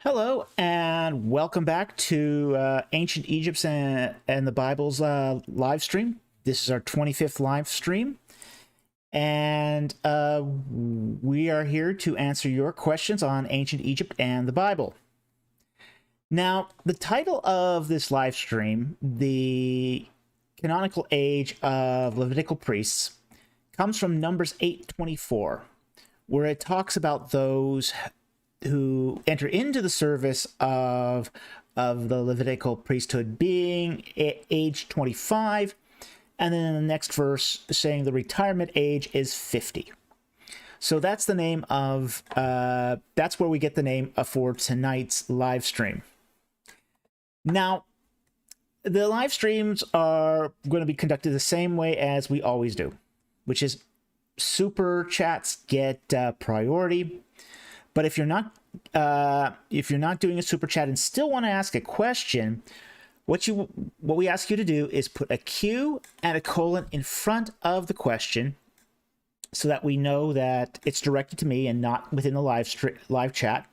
Hello, and welcome back to Ancient Egypt's and the Bible's live stream. This is our 25th live stream, and we are here to answer your questions on Ancient Egypt and the Bible. Now, the title of this live stream, The Canonical Age of Levitical Priests, comes from Numbers 8:24, where it talks about those who enter into the service of the Levitical priesthood being age 25, and then in the next verse saying the retirement age is 50. So that's the name of that's where we get the name for tonight's live stream. Now, the live streams are going to be conducted the same way as we always do, which is super chats get priority. But if you're not doing a super chat and still want to ask a question, what we ask you to do is put a Q and a colon in front of the question, so that we know that it's directed to me and not within the live chat.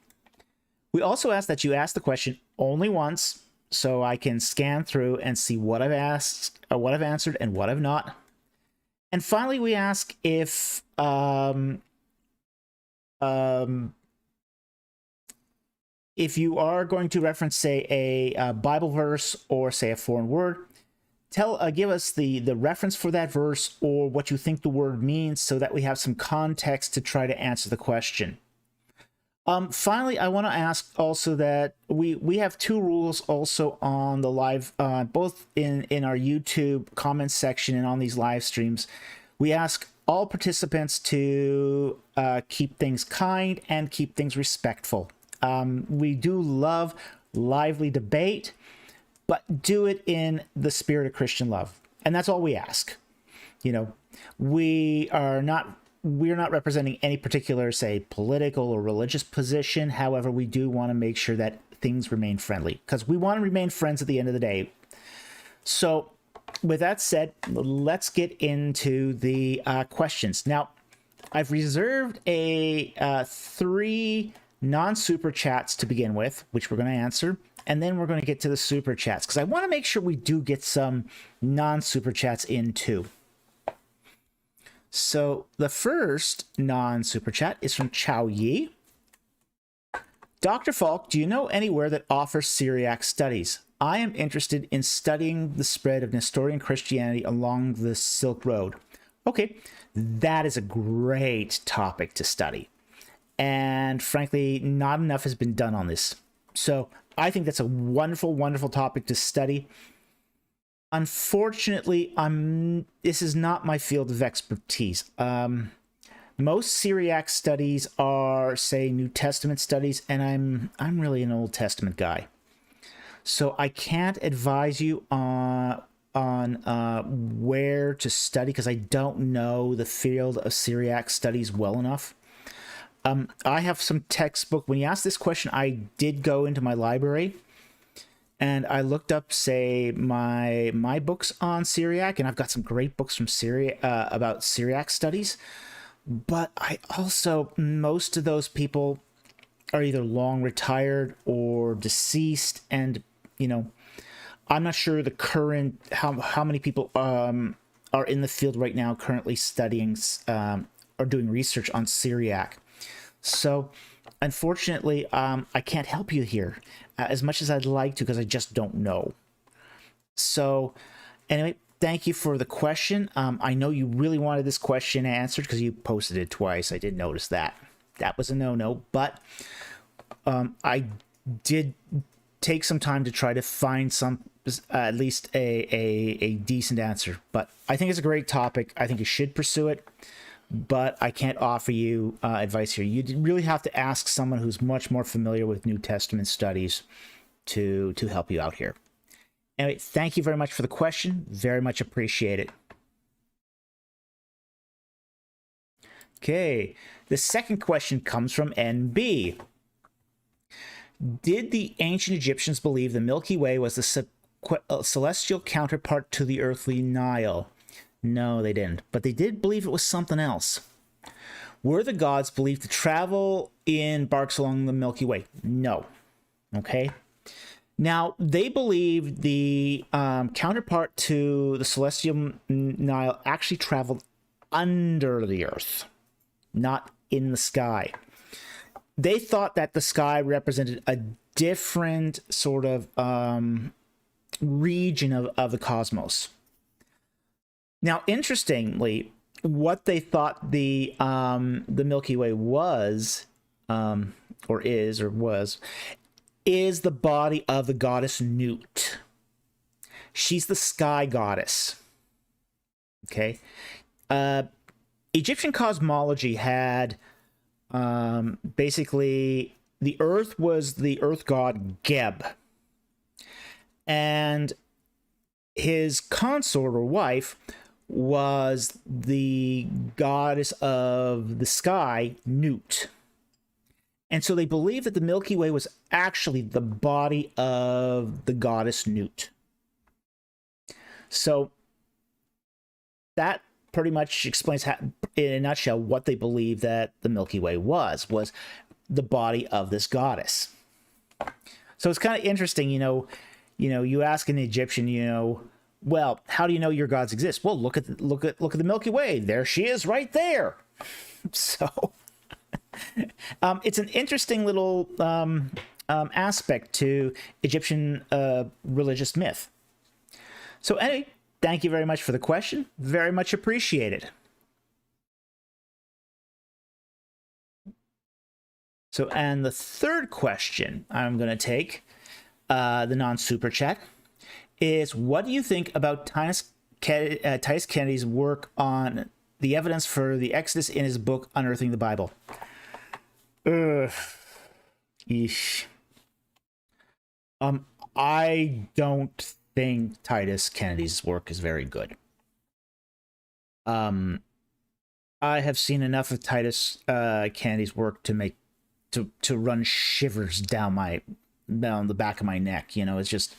We also ask that you ask the question only once, so I can scan through and see what I've asked, or what I've answered, and what I've not. And finally, we ask if if you are going to reference, say, a Bible verse or, say, a foreign word, give us the reference for that verse or what you think the word means, so that we have some context to try to answer the question. Finally, I want to ask also that we have two rules also on the live, both in our YouTube comments section and on these live streams. We ask all participants to keep things kind and keep things respectful. We do love lively debate, but do it in the spirit of Christian love. And that's all we ask. You know, we're not representing any particular, say, political or religious position. However, we do want to make sure that things remain friendly, because we want to remain friends at the end of the day. So with that said, let's get into the questions. Now, I've reserved three non-super chats to begin with, which we're going to answer, and then we're going to get to the super chats, because I want to make sure we do get some non-super chats in too. So the first non-super chat is from Chow Yi. Dr. Falk, do you know anywhere that offers Syriac studies? I am interested in studying the spread of Nestorian Christianity along the Silk Road. Okay, that is a great topic to study. And frankly, not enough has been done on this. So I think that's a wonderful, wonderful topic to study. Unfortunately, this is not my field of expertise. Most Syriac studies are, say, New Testament studies, and I'm really an Old Testament guy. So I can't advise you on where to study, because I don't know the field of Syriac studies well enough. I have some textbook. When you asked this question, I did go into my library and I looked up, say, my books on Syriac, and I've got some great books from Syria about Syriac studies. But most of those people are either long retired or deceased, and I'm not sure the current how many people are in the field right now currently studying or doing research on Syriac. So, unfortunately, I can't help you here as much as I'd like to, because I just don't know. So, anyway, thank you for the question. I know you really wanted this question answered because you posted it twice. I did notice that. That was a no-no, but I did take some time to try to find at least a decent answer. But I think it's a great topic. I think you should pursue it. But I can't offer you advice here. You really have to ask someone who's much more familiar with New Testament studies to help you out here. Anyway, thank you very much for the question. Very much appreciate it. Okay, the second question comes from NB. Did the ancient Egyptians believe the Milky Way was the celestial counterpart to the earthly Nile? No, they didn't. But they did believe it was something else. Were the gods believed to travel in barks along the Milky Way? No. Okay. Now, they believe the counterpart to the celestial Nile actually traveled under the earth, not in the sky. They thought that the sky represented a different sort of region of the cosmos. Now, interestingly, what they thought the Milky Way was, or is, or was, is the body of the goddess Nut. She's the sky goddess. Okay. Egyptian cosmology had basically the earth was the earth god Geb. And his consort or wife was the goddess of the sky, Nut. And so they believe that the Milky Way was actually the body of the goddess Nut. So that pretty much explains how, in a nutshell, what they believe that the Milky Way was the body of this goddess. So it's kind of interesting, you ask an Egyptian, well, how do you know your gods exist? Well, look at the Milky Way. There she is, right there. So it's an interesting little aspect to Egyptian religious myth. So anyway, thank you very much for the question. Very much appreciated. So, and the third question I'm going to take, the non-super chat, is what do you think about Titus Kennedy's work on the evidence for the Exodus in his book Unearthing the Bible? Eesh. I don't think Titus Kennedy's work is very good. I have seen enough of Titus Kennedy's work to run shivers down the back of my neck. It's just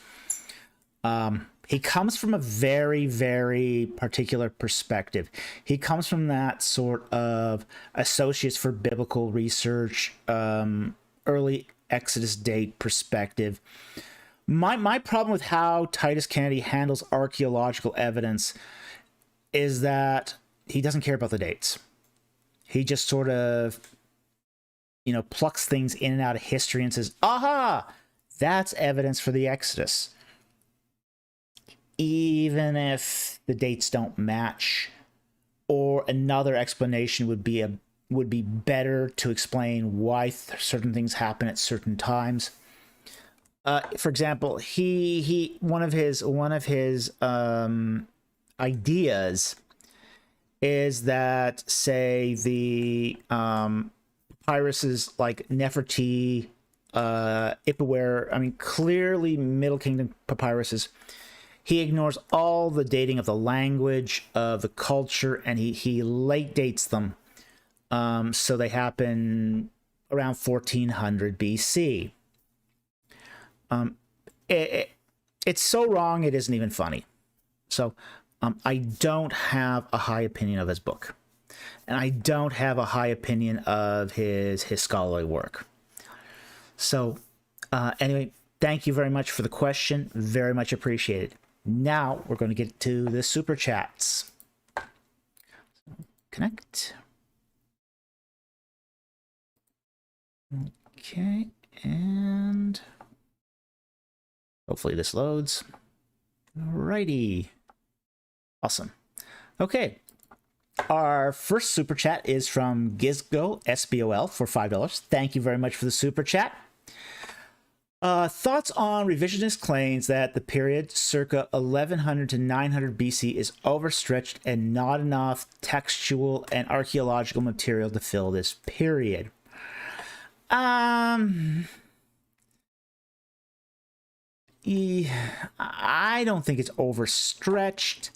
he comes from a very, very particular perspective. He comes from that sort of Associates for Biblical Research, early Exodus date perspective. My problem with how Titus Kennedy handles archaeological evidence is that he doesn't care about the dates. He just sort of, plucks things in and out of history and says, aha, that's evidence for the Exodus. Even if the dates don't match, or another explanation would be better to explain why certain things happen at certain times. For example, one of his ideas is that, say, the papyruses like Nefertiti, Ipuwer, clearly Middle Kingdom papyruses. He ignores all the dating of the language, of the culture, and he late dates them. So they happen around 1400 BC. It's so wrong, it isn't even funny. So I don't have a high opinion of his book. And I don't have a high opinion of his scholarly work. So anyway, thank you very much for the question. Very much appreciated. Now we're going to get to the super chats. Connect. Okay, and hopefully this loads. Alrighty. Awesome. Okay. Our first super chat is from Gizgo SBOL for $5. Thank you very much for the super chat. Thoughts on revisionist claims that the period circa 1100 to 900 BC is overstretched and not enough textual and archaeological material to fill this period. I don't think it's overstretched.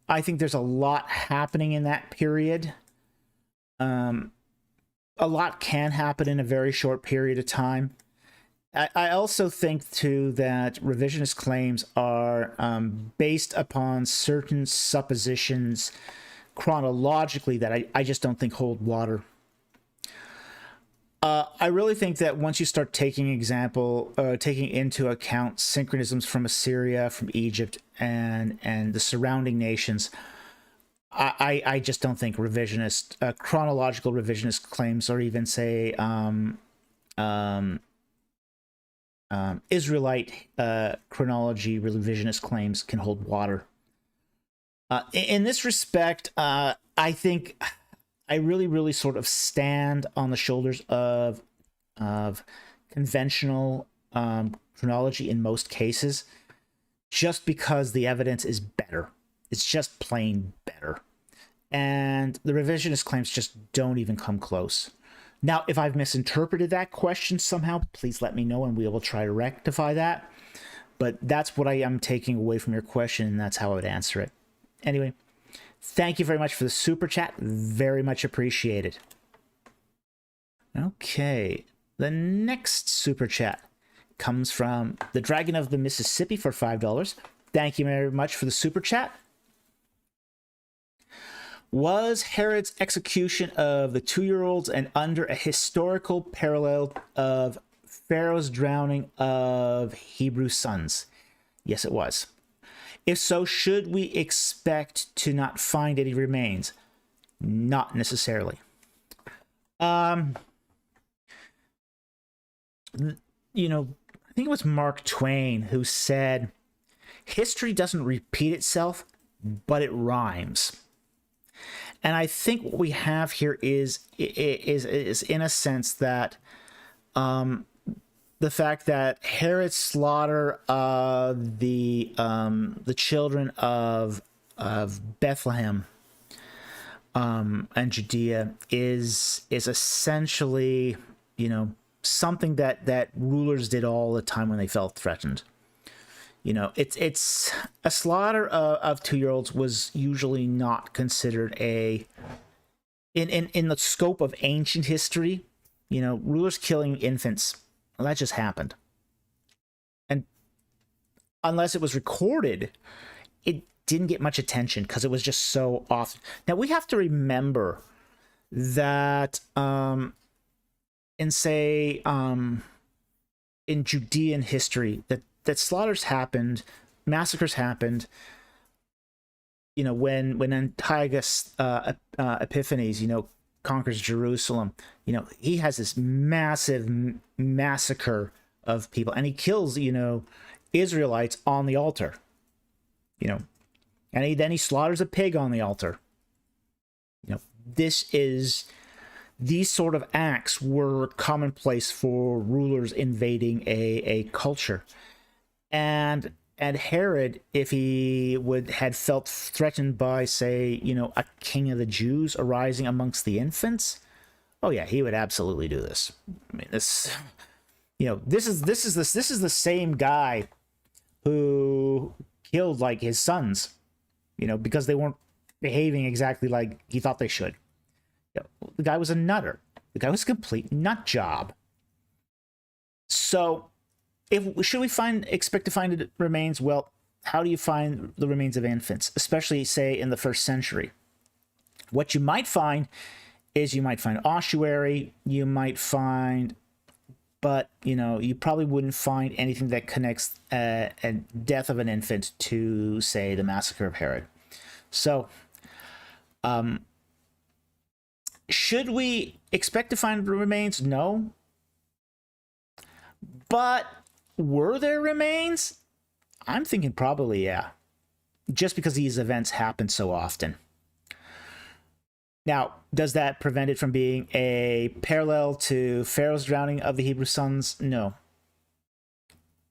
I think there's a lot happening in that period. A lot can happen in a very short period of time. I also think, too, that revisionist claims are based upon certain suppositions chronologically that I just don't think hold water. I really think that once you start taking into account synchronisms from Assyria, from Egypt, and the surrounding nations, I just don't think chronological revisionist claims, or even say Israelite chronology revisionist claims can hold water. In this respect, I think I really sort of stand on the shoulders of conventional chronology in most cases, just because the evidence is better. It's just plain better. And the revisionist claims just don't even come close. Now, if I've misinterpreted that question somehow, please let me know and we will try to rectify that. But that's what I am taking away from your question, and that's how I would answer it. Anyway, thank you very much for the super chat. Very much appreciated. Okay, the next super chat comes from the Dragon of the Mississippi for $5. Thank you very much for the super chat. Was Herod's execution of the 2-year-olds and under a historical parallel of Pharaoh's drowning of Hebrew sons? Yes, it was. If so, should we expect to not find any remains? Not necessarily. You know, I think it was Mark Twain who said, history doesn't repeat itself, but it rhymes. And I think what we have here is in a sense that the fact that Herod's slaughter of the children of Bethlehem and Judea is essentially, you know, something that rulers did all the time when they felt threatened. You know, it's a slaughter of 2-year-olds was usually not considered in the scope of ancient history. You know, rulers killing infants, well, that just happened. And unless it was recorded, it didn't get much attention because it was just so often. Now we have to remember that in Judean history that slaughters happened, massacres happened, you know, when Antiochus Epiphanes, you know, conquers Jerusalem, you know, he has this massive massacre of people, and he kills, you know, Israelites on the altar, you know, and then he slaughters a pig on the altar. You know, these sort of acts were commonplace for rulers invading a culture. And Herod, if he had felt threatened by, say, you know, a king of the Jews arising amongst the infants, oh yeah, he would absolutely do this. I mean, this, you know, this is the same guy who killed like his sons, you know, because they weren't behaving exactly like he thought they should. You know, the guy was a nutter. The guy was a complete nut job. So, should we expect to find remains? Well, how do you find the remains of infants, especially, say, in the 1st century? What you might find is you might find ossuary, you might find, but, you know, you probably wouldn't find anything that connects a death of an infant to, say, the massacre of Herod. So, should we expect to find remains? No. But were there remains? I'm thinking probably, yeah. Just because these events happen so often. Now, does that prevent it from being a parallel to Pharaoh's drowning of the Hebrew sons? No.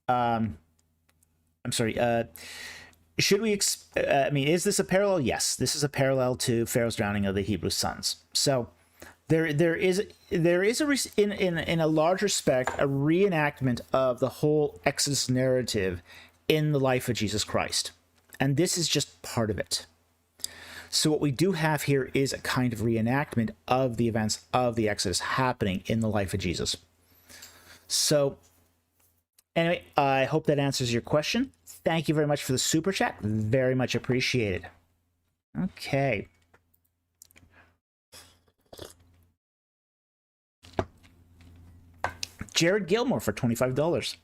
I'm sorry. Should we... I mean, is this a parallel? Yes, this is a parallel to Pharaoh's drowning of the Hebrew sons. So, there is in a large respect a reenactment of the whole Exodus narrative in the life of Jesus Christ, and this is just part of it. So what we do have here is a kind of reenactment of the events of the Exodus happening in the life of Jesus. So anyway, I hope that answers your question. Thank you very much for the super chat. Very much appreciated. Okay. Jared Gilmore for $25.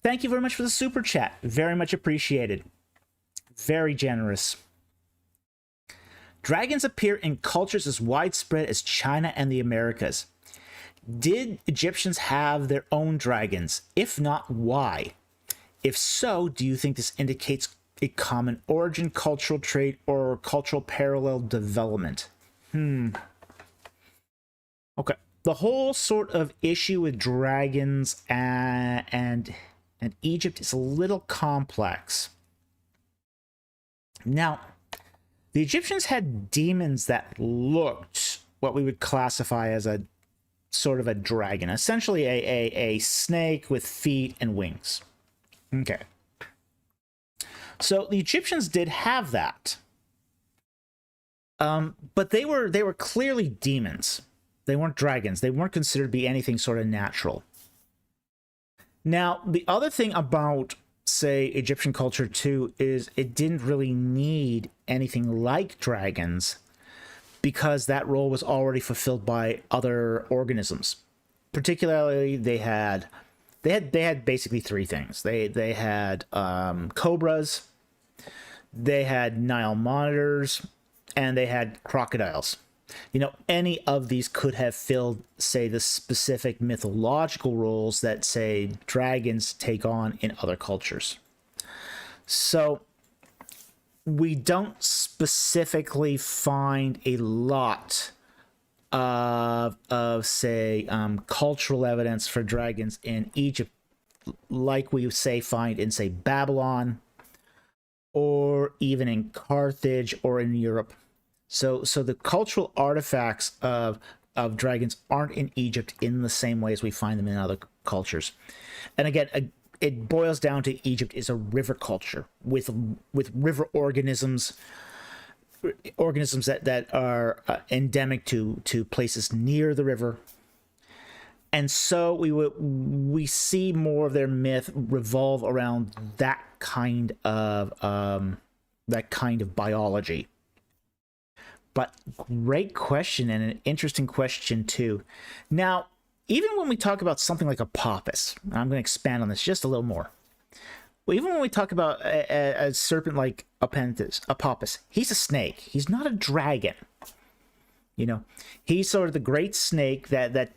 Thank you very much for the super chat. Very much appreciated. Very generous. Dragons appear in cultures as widespread as China and the Americas. Did Egyptians have their own dragons? If not, why? If so, do you think this indicates a common origin, cultural trait, or cultural parallel development? Okay. The whole sort of issue with dragons and Egypt is a little complex. Now, the Egyptians had demons that looked what we would classify as a sort of a dragon, essentially a snake with feet and wings. Okay. So the Egyptians did have that. But they were clearly demons. They weren't dragons. They weren't considered to be anything sort of natural. Now, the other thing about, say, Egyptian culture too, is it didn't really need anything like dragons because that role was already fulfilled by other organisms. Particularly, they had basically three things. They had cobras, they had Nile monitors, and they had crocodiles. You know, any of these could have filled, say, the specific mythological roles that, say, dragons take on in other cultures. So we don't specifically find a lot of say, cultural evidence for dragons in Egypt, like we find in, say, Babylon, or even in Carthage or in Europe. So the cultural artifacts of dragons aren't in Egypt in the same way as we find them in other cultures. And again, it boils down to Egypt is a river culture with river organisms that are endemic to places near the river. And so we see more of their myth revolve around that kind of biology. But great question, and an interesting question too. Now, even when we talk about something like a Papyrus, I'm going to expand on this just a little more. Well, even when we talk about a serpent like a Papyrus, he's a snake. He's not a dragon. You know, he's sort of the great snake that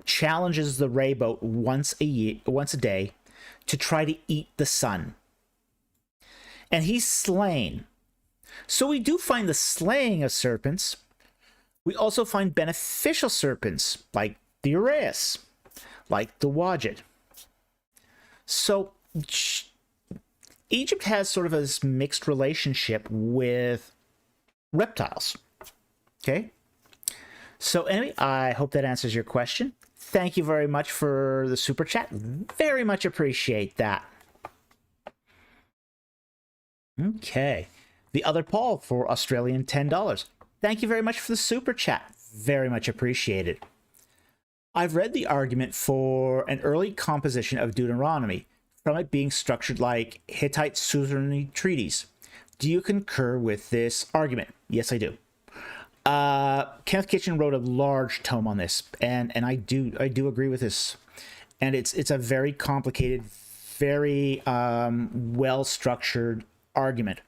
challenges the rayboat once a day to try to eat the sun. And he's slain. So we do find the slaying of serpents. We also find beneficial serpents, like the Uraeus, like the Wadjet. So Egypt has sort of this mixed relationship with reptiles. Okay? So anyway, I hope that answers your question. Thank you very much for the super chat. Very much appreciate that. Okay. The other Paul for Australian $10. Thank you very much for the super chat. Very much appreciated. I've read the argument for an early composition of Deuteronomy, from it being structured like Hittite suzerainty treaties. Do you concur with this argument? Yes, I do. Kenneth Kitchen wrote a large tome on this, and I do agree with this. And it's a very complicated, very well-structured argument.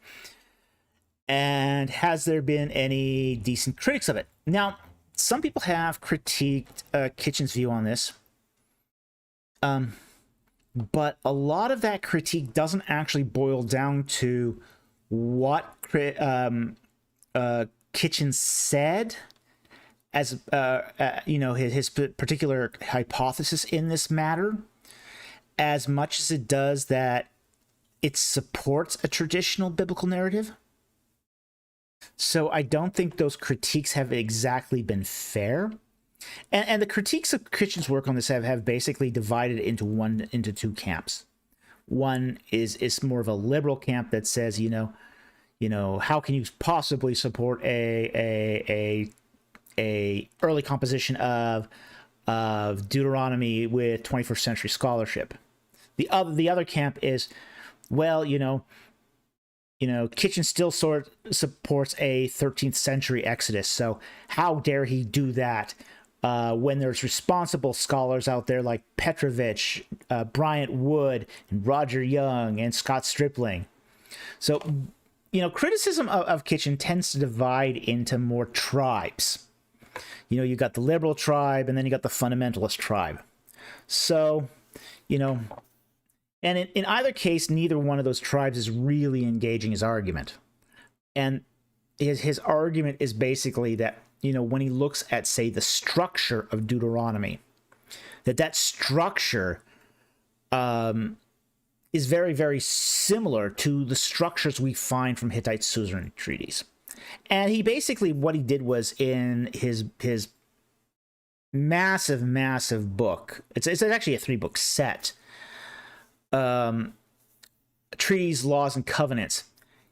And has there been any decent critics of it? Now, some people have critiqued Kitchen's view on this, but a lot of that critique doesn't actually boil down to what Kitchen said as his particular hypothesis in this matter, as much as it does that it supports a traditional biblical narrative. So I don't think those critiques have exactly been fair. And the critiques of Kitchen's work on this have basically divided into two camps. One is more of a liberal camp that says, how can you possibly support a early composition of Deuteronomy with 21st century scholarship? The other camp is, well, Kitchen still sort of supports a 13th century Exodus, so how dare he do that when there's responsible scholars out there like Petrovich, Bryant Wood, and Roger Young, and Scott Stripling. So, criticism of Kitchen tends to divide into more tribes. You got the liberal tribe, and then you got the fundamentalist tribe. So, and in either case, neither one of those tribes is really engaging his argument. And his argument is basically that, when he looks at, say, the structure of Deuteronomy, that structure is very, very similar to the structures we find from Hittite suzerainty treaties. And he basically, what he did was, in his massive book, it's actually a 3-book set, Treaties, Laws, and Covenants,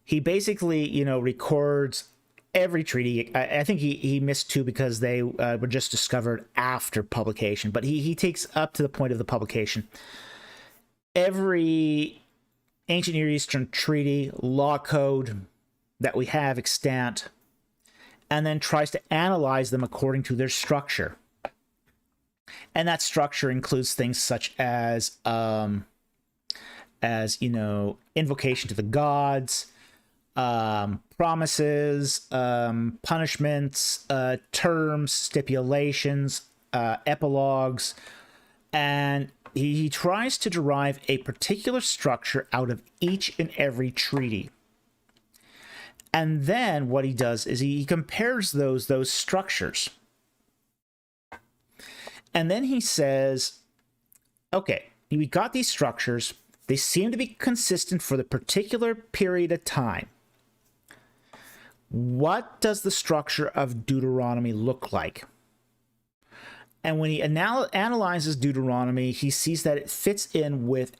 he basically, records every treaty. I think he missed 2 because they were just discovered after publication, but he takes up to the point of the publication every ancient Near Eastern treaty, law code that we have extant, and then tries to analyze them according to their structure. And that structure includes things such as invocation to the gods, promises, punishments, terms, stipulations, epilogues, and he tries to derive a particular structure out of each and every treaty. And then what he does is he compares those structures. And then he says, okay, we got these structures. They seem to be consistent for the particular period of time. What does the structure of Deuteronomy look like? And when he analyzes Deuteronomy, he sees that it fits in with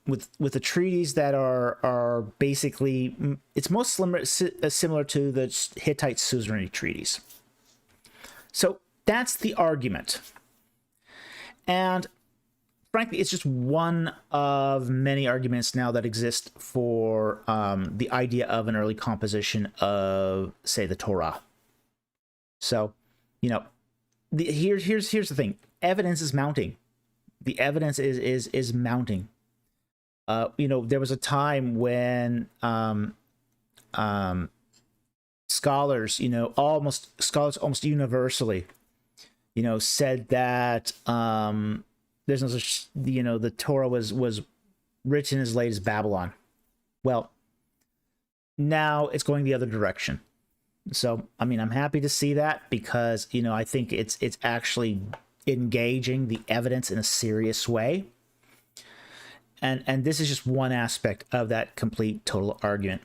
with the treaties that are basically, it's most similar to the Hittite suzerainty treaties. So that's the argument. And frankly, it's just one of many arguments now that exist for the idea of an early composition of, say, the Torah. So, here's the thing. Evidence is mounting. The evidence is mounting. There was a time when scholars almost universally, said that there's no such, the Torah was written as late as Babylon. Well, now it's going the other direction. So, I'm happy to see that, because, I think it's actually engaging the evidence in a serious way. And this is just one aspect of that complete total argument.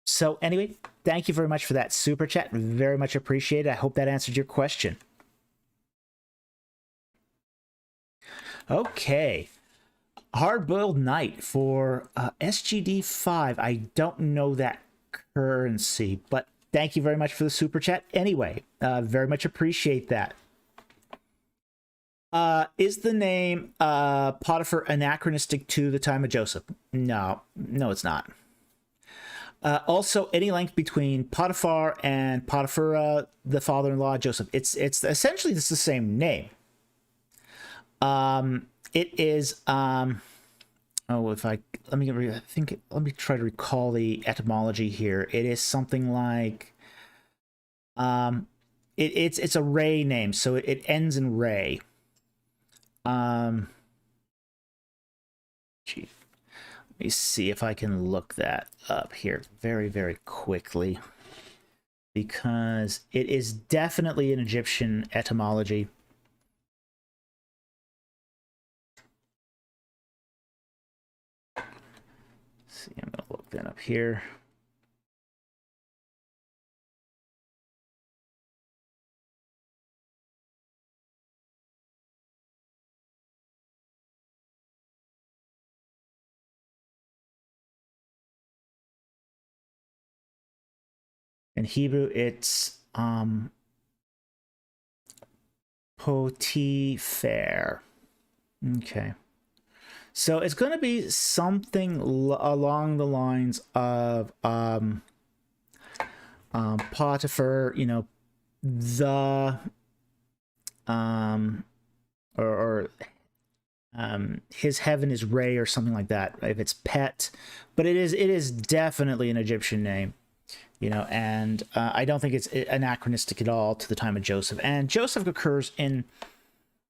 So anyway, thank you very much for that super chat. Very much appreciated. I hope that answered your question. Okay. Hard-boiled Knight for SGD5. I don't know that currency, but thank you very much for the super chat anyway. Very much appreciate that. Is the name Potiphar anachronistic to the time of Joseph? No, it's not. Also, any link between Potiphar and Potiphar, the father-in-law of Joseph? It's essentially the same name. It is let me try to recall the etymology here. It is something like it's a Ray name, so it ends in Ray. Let me see if I can look that up here very, very quickly, because it is definitely an Egyptian etymology. Let's see, I'm going to look that up here. In Hebrew, it's Potiphar. Okay. So it's going to be something along the lines of Potiphar, the or his heaven is Re or something like that, if it's Pet, but it is definitely an Egyptian name, you know, and I don't think it's anachronistic at all to the time of Joseph. And Joseph occurs in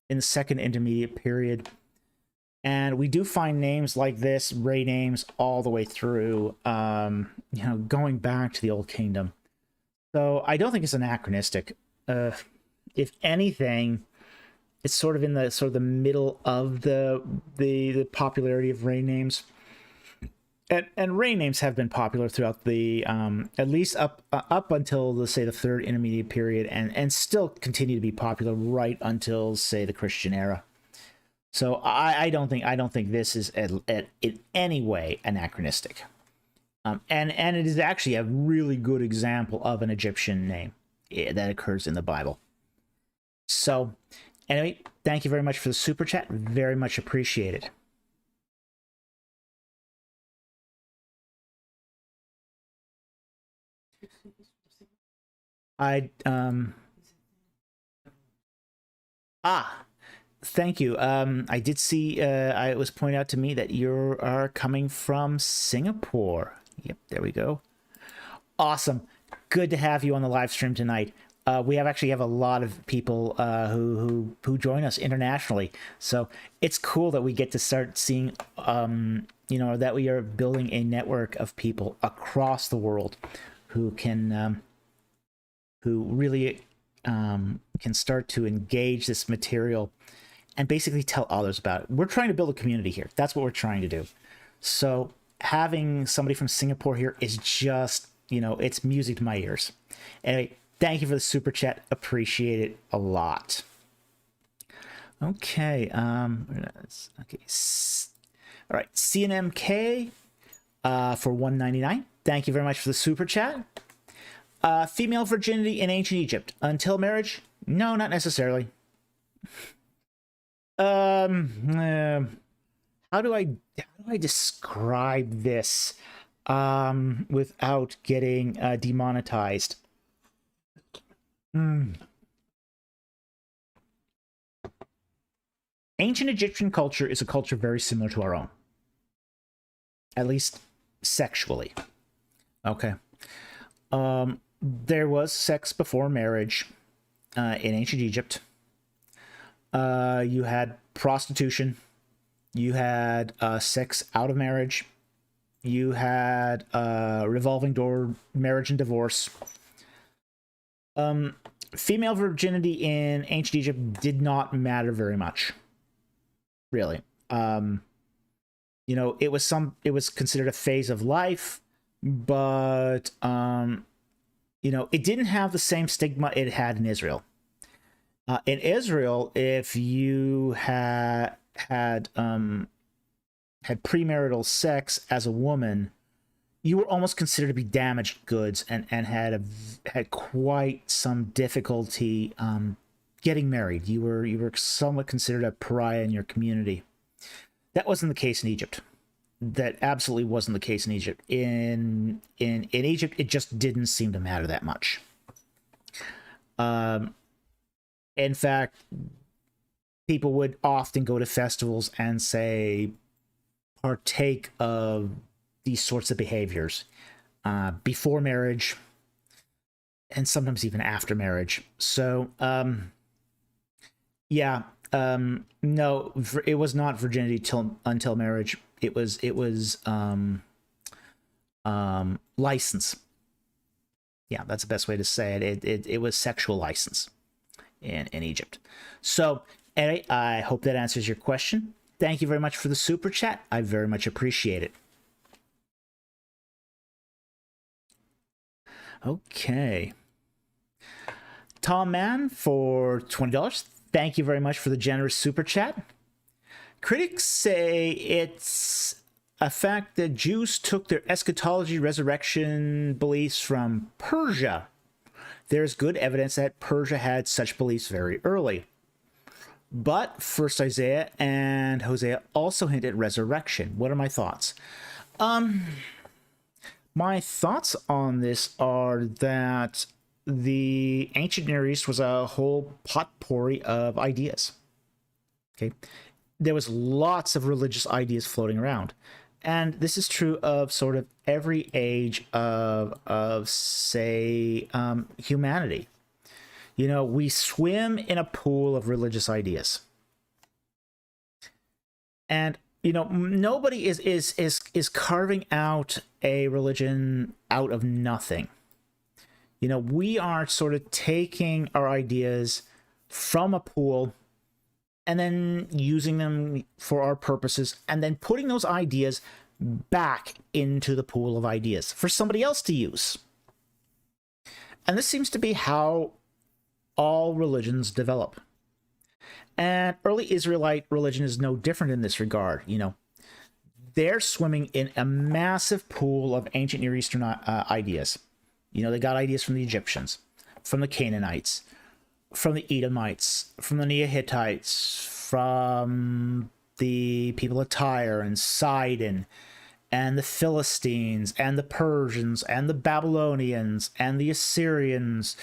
the second intermediate period, and we do find names like this, Re names, all the way through, you know, going back to the Old Kingdom. So I don't think it's anachronistic. If anything, it's sort of in the middle of the popularity of Re names. And Re names have been popular throughout the at least up until the third intermediate period, and still continue to be popular right until, say, the Christian era. So I don't think this is in any way anachronistic. And it is actually a really good example of an Egyptian name that occurs in the Bible. So anyway, thank you very much for the super chat. Very much appreciated. Thank you. I did see, it was pointed out to me that you are coming from Singapore. Yep, there we go. Awesome. Good to have you on the live stream tonight. We actually have a lot of people who join us internationally, so it's cool that we get to start seeing, you know, that we are building a network of people across the world who can, who really can start to engage this material and basically tell others about it. We're trying to build a community here. That's what we're trying to do. So having somebody from Singapore here is just, you know, it's music to my ears. Anyway, thank you for the super chat. Appreciate it a lot. Okay. Okay. All right. CNMK for $1.99. Thank you very much for the super chat. Female virginity in ancient Egypt until marriage? No, not necessarily. How do I describe this without getting demonetized? Ancient Egyptian culture is a culture very similar to our own, at least sexually. Okay. There was sex before marriage in ancient Egypt. You had prostitution. You had sex out of marriage. You had revolving door marriage and divorce. Female virginity in ancient Egypt did not matter very much, really. You know, it was considered a phase of life, but you know, it didn't have the same stigma it had in Israel. In Israel, if you had premarital sex as a woman, you were almost considered to be damaged goods and had quite some difficulty getting married. You were somewhat considered a pariah in your community. That wasn't the case in Egypt. That absolutely wasn't the case in Egypt. In Egypt, it just didn't seem to matter that much. In fact, people would often go to festivals and say, partake of these sorts of behaviors before marriage and sometimes even after marriage. So, yeah, no, it was not virginity until marriage. It was license. Yeah, that's the best way to say it. It was sexual license in Egypt. So anyway, I hope that answers your question. Thank you very much for the super chat. I very much appreciate it. Okay. Tom Mann for $20. Thank you very much for the generous super chat. Critics say it's a fact that Jews took their eschatology resurrection beliefs from Persia. There's good evidence that Persia had such beliefs very early. But First Isaiah and Hosea also hint at resurrection. What are my thoughts? My thoughts on this are that the ancient Near East was a whole potpourri of ideas. Okay, there was lots of religious ideas floating around, and this is true of sort of every age of say humanity. You know, we swim in a pool of religious ideas, and you know, nobody is carving out a religion out of nothing. You know, we are sort of taking our ideas from a pool and then using them for our purposes, and then putting those ideas back into the pool of ideas for somebody else to use. And this seems to be how all religions develop. And early Israelite religion is no different in this regard. You know, they're swimming in a massive pool of ancient Near Eastern ideas. You know, they got ideas from the Egyptians, from the Canaanites, from the Edomites, from the Neo-Hittites, from the people of Tyre and Sidon, and the Philistines, and the Persians, and the Babylonians, and the Assyrians.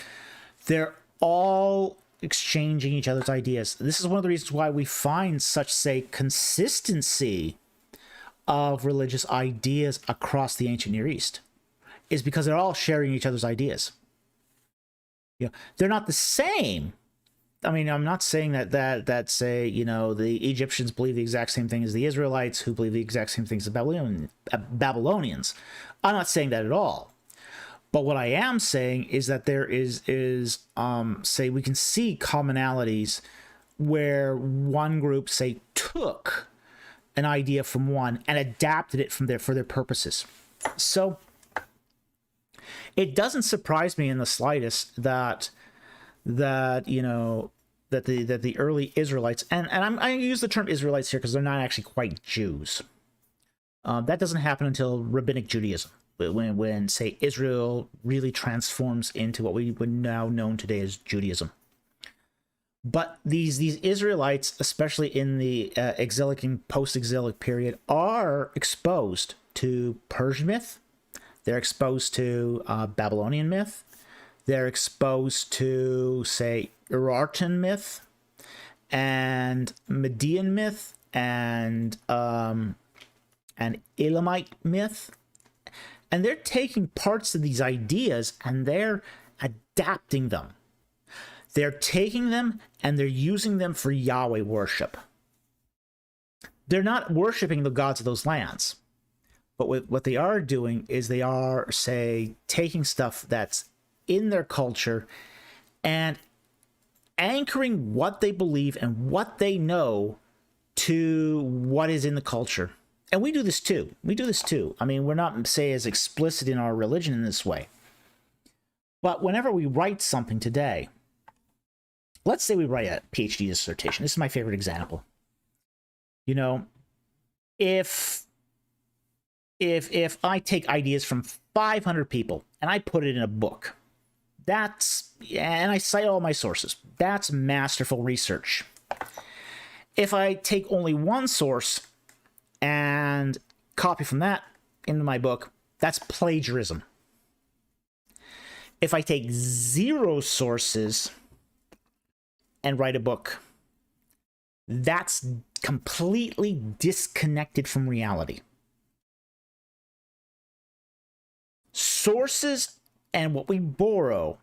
They're all exchanging each other's ideas. This is one of the reasons why we find such, say, consistency of religious ideas across the ancient Near East, is because they're all sharing each other's ideas. You know, they're not the same. I mean, I'm not saying that say, you know, the Egyptians believe the exact same thing as the Israelites, who believe the exact same things as the Babylonians. I'm not saying that at all. But what I am saying is that there is say, we can see commonalities where one group, say, took an idea from one and adapted it from there for their purposes. So it doesn't surprise me in the slightest that you know, that the early Israelites, and I use the term Israelites here because they're not actually quite Jews. That doesn't happen until Rabbinic Judaism, when say Israel really transforms into what we would now know today as Judaism. But these Israelites, especially in the exilic and post-exilic period, are exposed to Persian myth. They're exposed to Babylonian myth. They're exposed to, say, Urartian myth and Median myth and Elamite myth. And they're taking parts of these ideas and they're adapting them. They're taking them and they're using them for Yahweh worship. They're not worshiping the gods of those lands. But what they are doing is they are, say, taking stuff that's in their culture and anchoring what they believe and what they know to what is in the culture. And we do this too. I mean, we're not, say, as explicit in our religion in this way. But whenever we write something today, let's say we write a PhD dissertation. This is my favorite example. You know, if I take ideas from 500 people and I put it in a book, and I cite all my sources, that's masterful research. If I take only one source and copy from that into my book, that's plagiarism. If I take 0 sources and write a book, that's completely disconnected from reality. Sources and what we borrow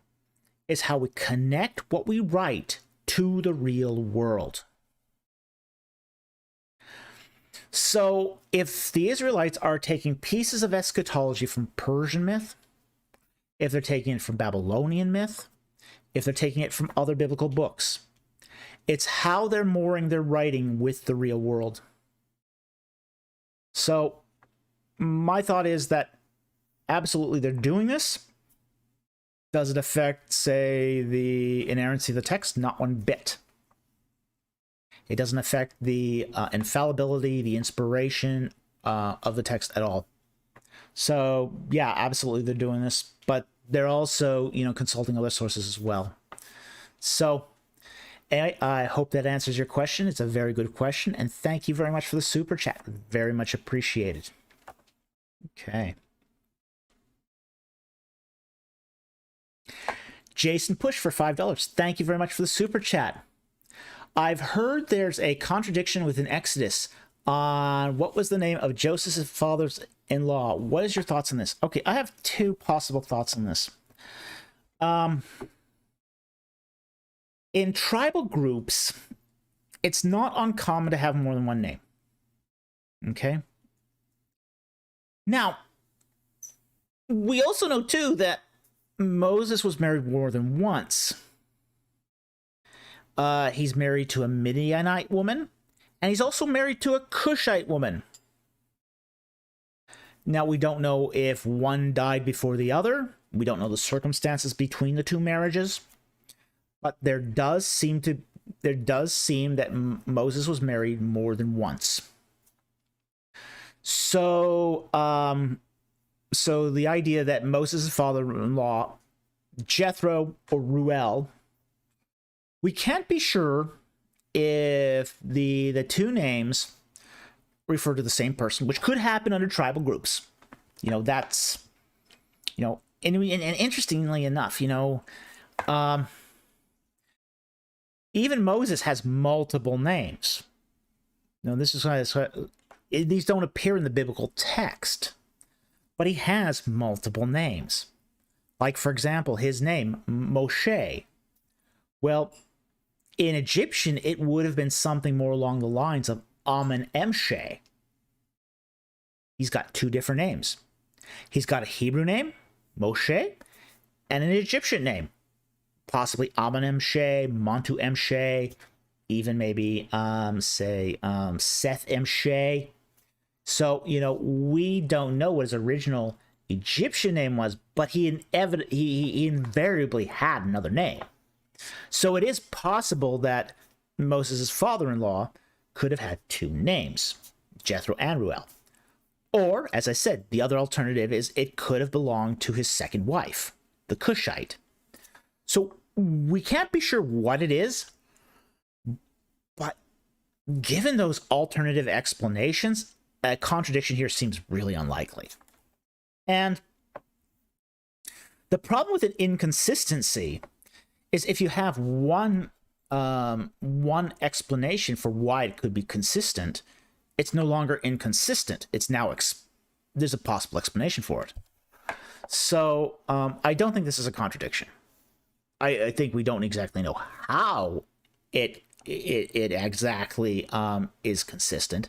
is how we connect what we write to the real world. So if the Israelites are taking pieces of eschatology from Persian myth, if they're taking it from Babylonian myth, if they're taking it from other biblical books, it's how they're mooring their writing with the real world. So my thought is that absolutely they're doing this. Does it affect, say, the inerrancy of the text? Not one bit. It doesn't affect the infallibility, the inspiration of the text at all. So yeah, absolutely they're doing this, but they're also, you know, consulting other sources as well. So I hope that answers your question. It's a very good question, and thank you very much for the super chat. Very much appreciated. Okay. Jason Push for $5. Thank you very much for the super chat. I've heard there's a contradiction within Exodus on what was the name of Joseph's father-in-law. What is your thoughts on this? Okay, I have two possible thoughts on this. In tribal groups, it's not uncommon to have more than one name. Okay? Now, we also know, too, that Moses was married more than once. He's married to a Midianite woman, and he's also married to a Cushite woman. Now, we don't know if one died before the other. We don't know the circumstances between the two marriages. But there does seem that Moses was married more than once. So, so the idea that Moses' father-in-law, Jethro or Ruel, we can't be sure if the two names refer to the same person, which could happen under tribal groups. You know, that's, you know, and interestingly enough, you know, even Moses has multiple names. You know, this is why these don't appear in the biblical text, but he has multiple names. Like, for example, his name, Moshe. Well, in Egyptian, it would have been something more along the lines of Amen Emshe. He's got two different names. He's got a Hebrew name, Moshe, and an Egyptian name, possibly Amen Emshe, Montu Emshe, even maybe, Seth Emshe. So, you know, we don't know what his original Egyptian name was, but he invariably had another name. So it is possible that Moses' father-in-law could have had two names, Jethro and Ruel. Or, as I said, the other alternative is it could have belonged to his second wife, the Cushite. So we can't be sure what it is, but given those alternative explanations, a contradiction here seems really unlikely. And the problem with an inconsistency is if you have one explanation for why it could be consistent, it's no longer inconsistent. It's now there's a possible explanation for it. So I don't think this is a contradiction. I think we don't exactly know how it exactly is consistent,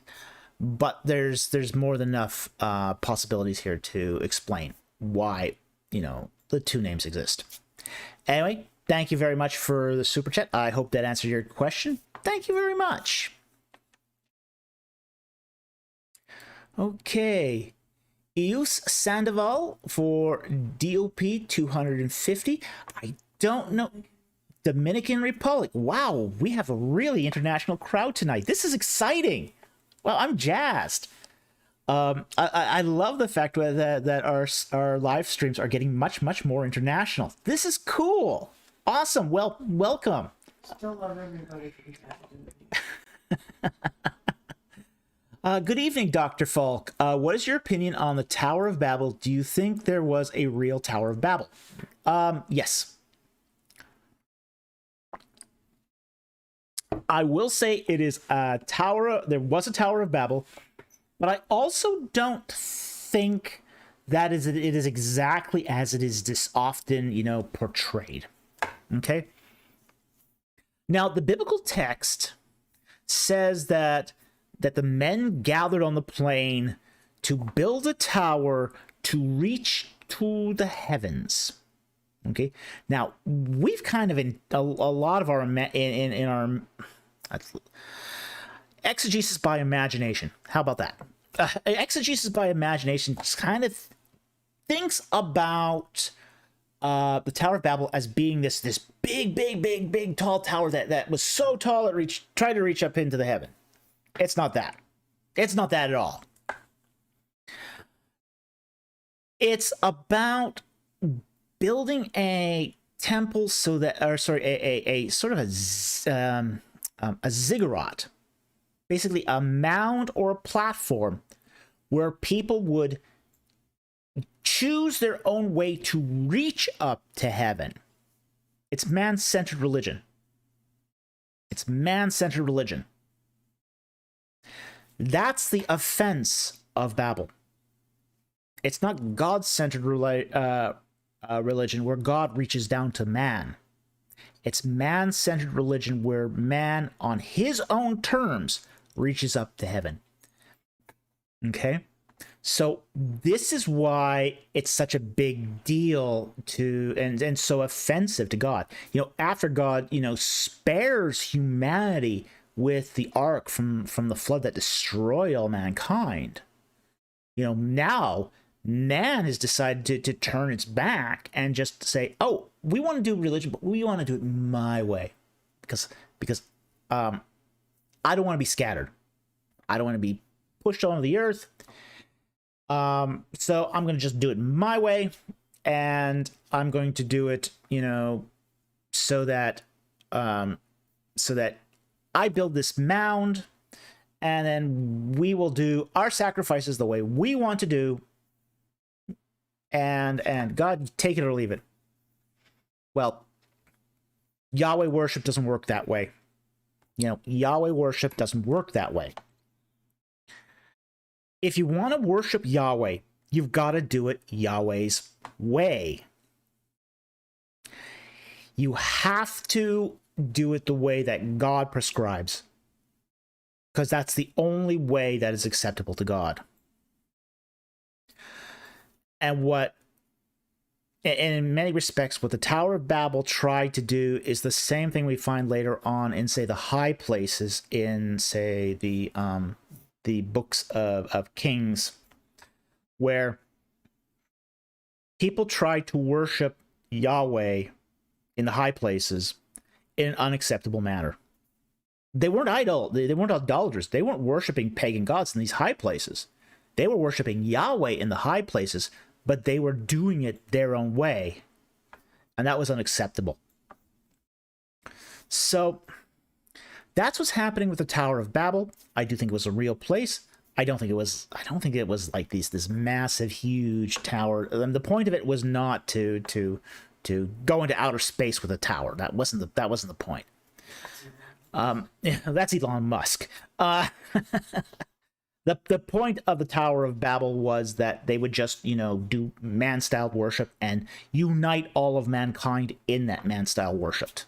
but there's more than enough possibilities here to explain why, you know, the two names exist. Anyway, thank you very much for the super chat. I hope that answered your question. Thank you very much. Okay. Eus Sandoval for DOP 250. I don't know. Dominican Republic. Wow, we have a really international crowd tonight. This is exciting. Well, I'm jazzed. I love the fact that our live streams are getting much more international. This is cool. Awesome. Well, welcome. Still love everybody. Good evening, Dr. Falk. What is your opinion on the Tower of Babel? Do you think there was a real Tower of Babel? Yes. I will say it is a tower. There was a Tower of Babel, but I also don't think that it is exactly as it is this often, you know, portrayed. Okay. Now, the biblical text says that the men gathered on the plain to build a tower to reach to the heavens. Okay. Now, we've kind of in a lot of our in our exegesis by imagination. How about that? Exegesis by imagination just kind of thinks about the Tower of Babel as being this big tall tower that was so tall it tried to reach up into the heaven. It's not that. It's not that at all. It's about building a temple so that, or sorry, a sort of a ziggurat, basically a mound or a platform where people would choose their own way to reach up to heaven. It's man-centered religion. It's man-centered religion. That's the offense of Babel. It's not God-centered religion where God reaches down to man. It's man-centered religion where man, on his own terms, reaches up to heaven. Okay? So this is why it's such a big deal to, and so offensive to God. You know, after God, you know, spares humanity with the ark from the flood that destroyed all mankind, you know, now man has decided to turn its back and just say, oh, we want to do religion, but we want to do it my way, because I don't want to be scattered. I don't want to be pushed onto the earth. So I'm going to just do it my way, and I'm going to do it, you know, so that I build this mound, and then we will do our sacrifices the way we want to do, and God, take it or leave it. Well, Yahweh worship doesn't work that way. You know, Yahweh worship doesn't work that way. If you want to worship Yahweh, you've got to do it Yahweh's way. You have to do it the way that God prescribes, because that's the only way that is acceptable to God. And in many respects, what the Tower of Babel tried to do is the same thing we find later on in, say, the high places in, say, the books of Kings, where people try to worship Yahweh in the high places in an unacceptable manner. They weren't they weren't idolaters. They weren't worshiping pagan gods in these high places. They were worshiping Yahweh in the high places, but they were doing it their own way, and that was unacceptable. So that's what's happening with the Tower of Babel. I do think it was a real place. I don't think it was like this massive, huge tower. The point of it was not to go into outer space with a tower. That wasn't the point. That's Elon Musk. The point of the Tower of Babel was that they would just, you know, do man-style worship and unite all of mankind in that man-style worship.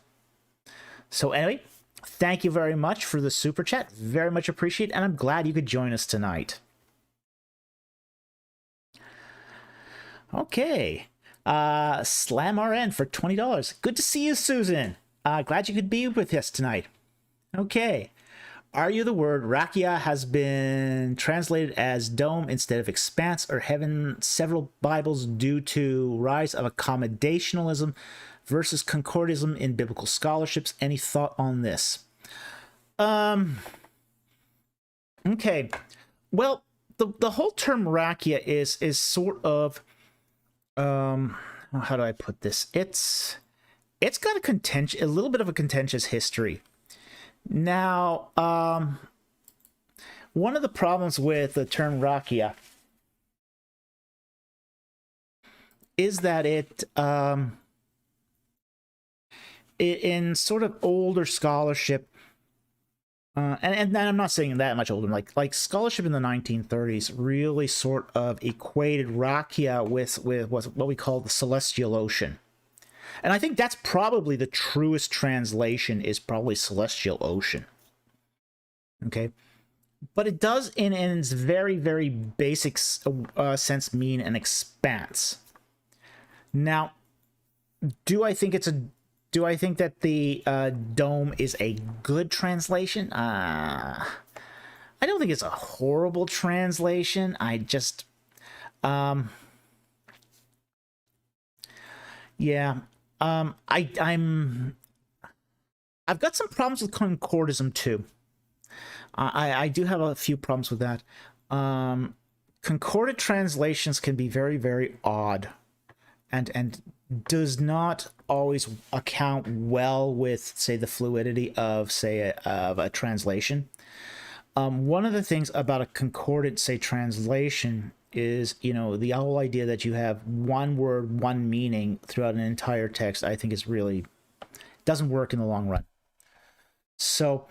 So anyway, thank you very much for the super chat. Very much appreciate it, and I'm glad you could join us tonight. Okay. Slam RN for $20. Good to see you, Susan. Glad you could be with us tonight. Okay. Are you the word rakia has been translated as dome instead of expanse or heaven several Bibles due to rise of accommodationalism versus concordism in biblical scholarships? Any thought on this? Okay. Well, the whole term rakia is sort of how do I put this? It's got a little bit of a contentious history. Now, one of the problems with the term rakia is that it in sort of older scholarship, and I'm not saying that much older, like scholarship in the 1930s really sort of equated rakia with what we call the celestial ocean. And I think that's probably the truest translation, is probably celestial ocean. Okay. But it does, in its very, very basic sense, mean an expanse. Now, do I think that the dome is a good translation? I don't think it's a horrible translation. I just, yeah. I've got some problems with concordism too. I do have a few problems with that. Concordant translations can be very, very odd, and does not always account well with, say, the fluidity of, say, of a translation. One of the things about a concordant, say, translation is, you know, the whole idea that you have one word, one meaning throughout an entire text, I think is really doesn't work in the long run. So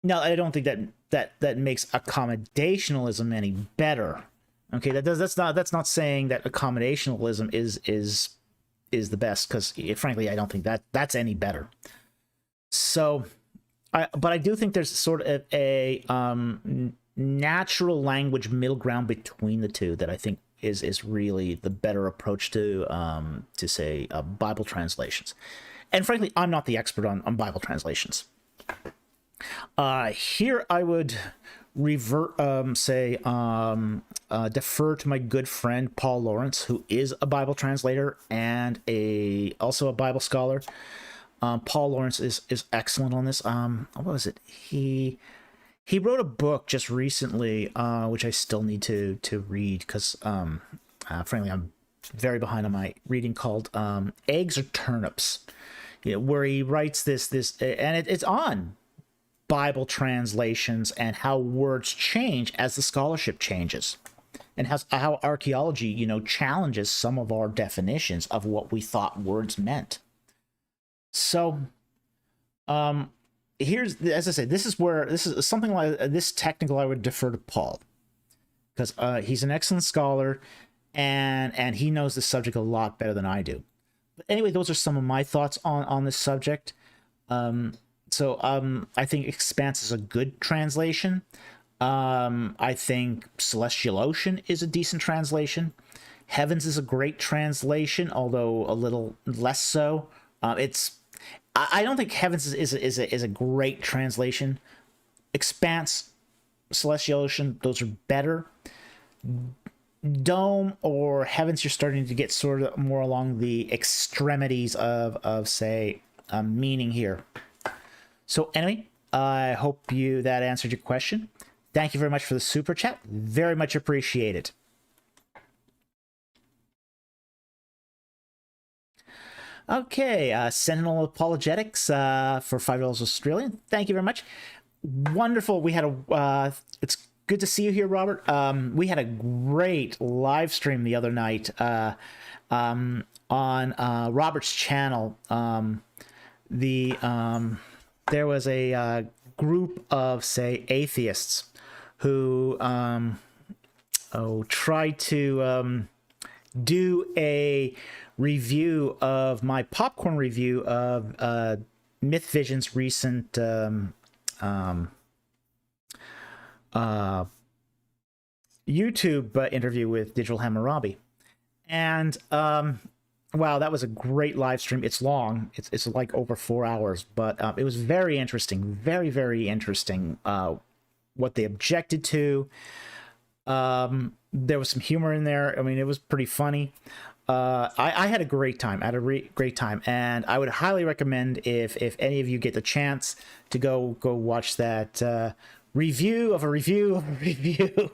no, I don't think that makes accommodationalism any better. Okay, that's not saying that accommodationalism is the best, because frankly I don't think that's any better. So but I do think there's sort of a natural language middle ground between the two that I think is really the better approach to say Bible translations. And frankly, I'm not the expert on Bible translations. Here I would defer to my good friend Paul Lawrence, who is a Bible translator and also a Bible scholar. Paul Lawrence is excellent on this. What was it? He wrote a book just recently, which I still need to read, because frankly I'm very behind on my reading, called Eggs or Turnips, where he writes this and it's on Bible translations and how words change as the scholarship changes, and how archaeology challenges some of our definitions of what we thought words meant. So here's, as I say, this is something like this technical. I would defer to Paul, because he's an excellent scholar and he knows the subject a lot better than I do. But anyway, those are some of my thoughts on this subject. So I think Expanse is a good translation. I think Celestial Ocean is a decent translation. Heavens is a great translation, although a little less so. I don't think Heavens is a great translation. Expanse, Celestial Ocean, those are better. Dome or Heavens, you're starting to get sort of more along the extremities of say, meaning here. So anyway, I hope that answered your question. Thank you very much for the super chat. Very much appreciated. Okay, Sentinel Apologetics for $5 Australian. Thank you very much. Wonderful. We had it's good to see you here, Robert. We had a great live stream the other night on Robert's channel. There was a group of, say, atheists who tried to do a review of my popcorn review of Myth Vision's recent YouTube interview with Digital Hammurabi. And wow, that was a great live stream. It's long. It's like over 4 hours, but it was very interesting. Very, very interesting what they objected to. There was some humor in there. I mean, it was pretty funny. I had a great time. Great time, and I would highly recommend, if any of you get the chance, to go watch that review of a review of a review.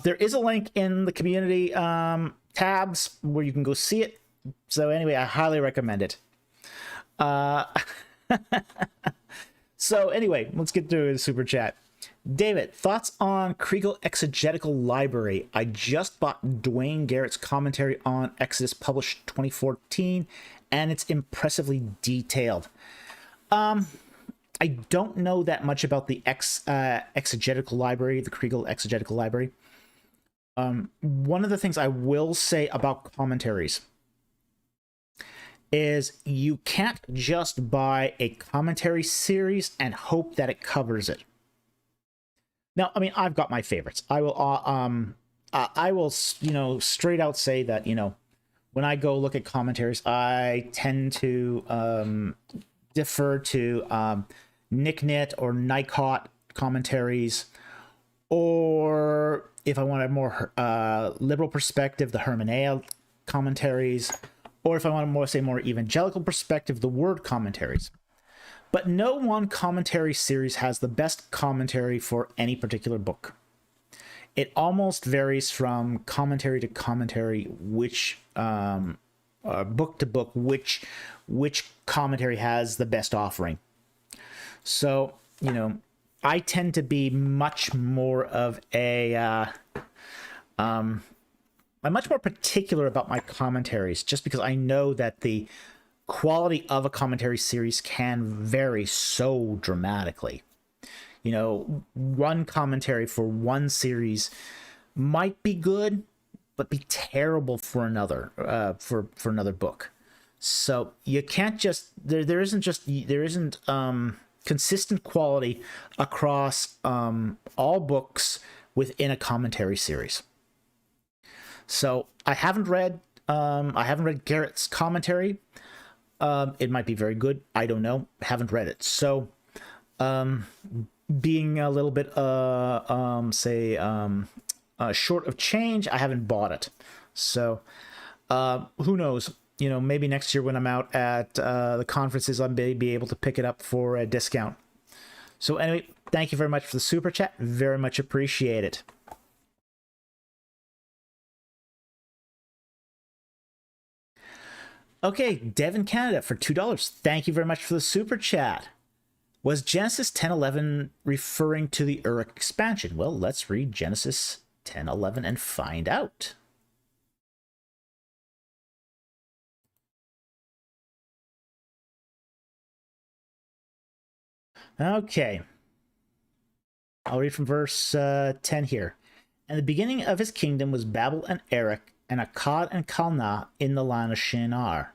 There is a link in the community tabs where you can go see it. So anyway, I highly recommend it. So anyway, let's get to the super chat. David, thoughts on Kriegel Exegetical Library? I just bought Dwayne Garrett's commentary on Exodus, published 2014, and it's impressively detailed. I don't know that much about the Exegetical Library, the Kriegel Exegetical Library. One of the things I will say about commentaries is you can't just buy a commentary series and hope that it covers it. Now, I mean, I've got my favorites. I will, straight out say that, when I go look at commentaries, I tend to defer to Nicknit or Nikot commentaries, or if I want a more liberal perspective, the Hermeneia commentaries, or if I want a more evangelical perspective, the Word commentaries. But no one commentary series has the best commentary for any particular book. It almost varies from commentary to commentary, which book to book, which commentary has the best offering. So, I tend to be much more of a I'm much more particular about my commentaries, just because I know that the quality of a commentary series can vary so dramatically. You know, one commentary for one series might be good, but be terrible for another, for another book. So you can't just there isn't consistent quality across all books within a commentary series. So I haven't read Garrett's commentary. It might be very good. I don't know. Haven't read it. So being a little bit short of change, I haven't bought it. So who knows? You know, maybe next year when I'm out at the conferences, I may be able to pick it up for a discount. So anyway, thank you very much for the super chat. Very much appreciate it. Okay, Devin Canada for $2. Thank you very much for the super chat. Was Genesis 10:11 referring to the Uruk expansion? Well, let's read Genesis 10:11 and find out. Okay. I'll read from verse 10 here. And the beginning of his kingdom was Babel and Erech, and Akkad and Calneh in the land of Shinar.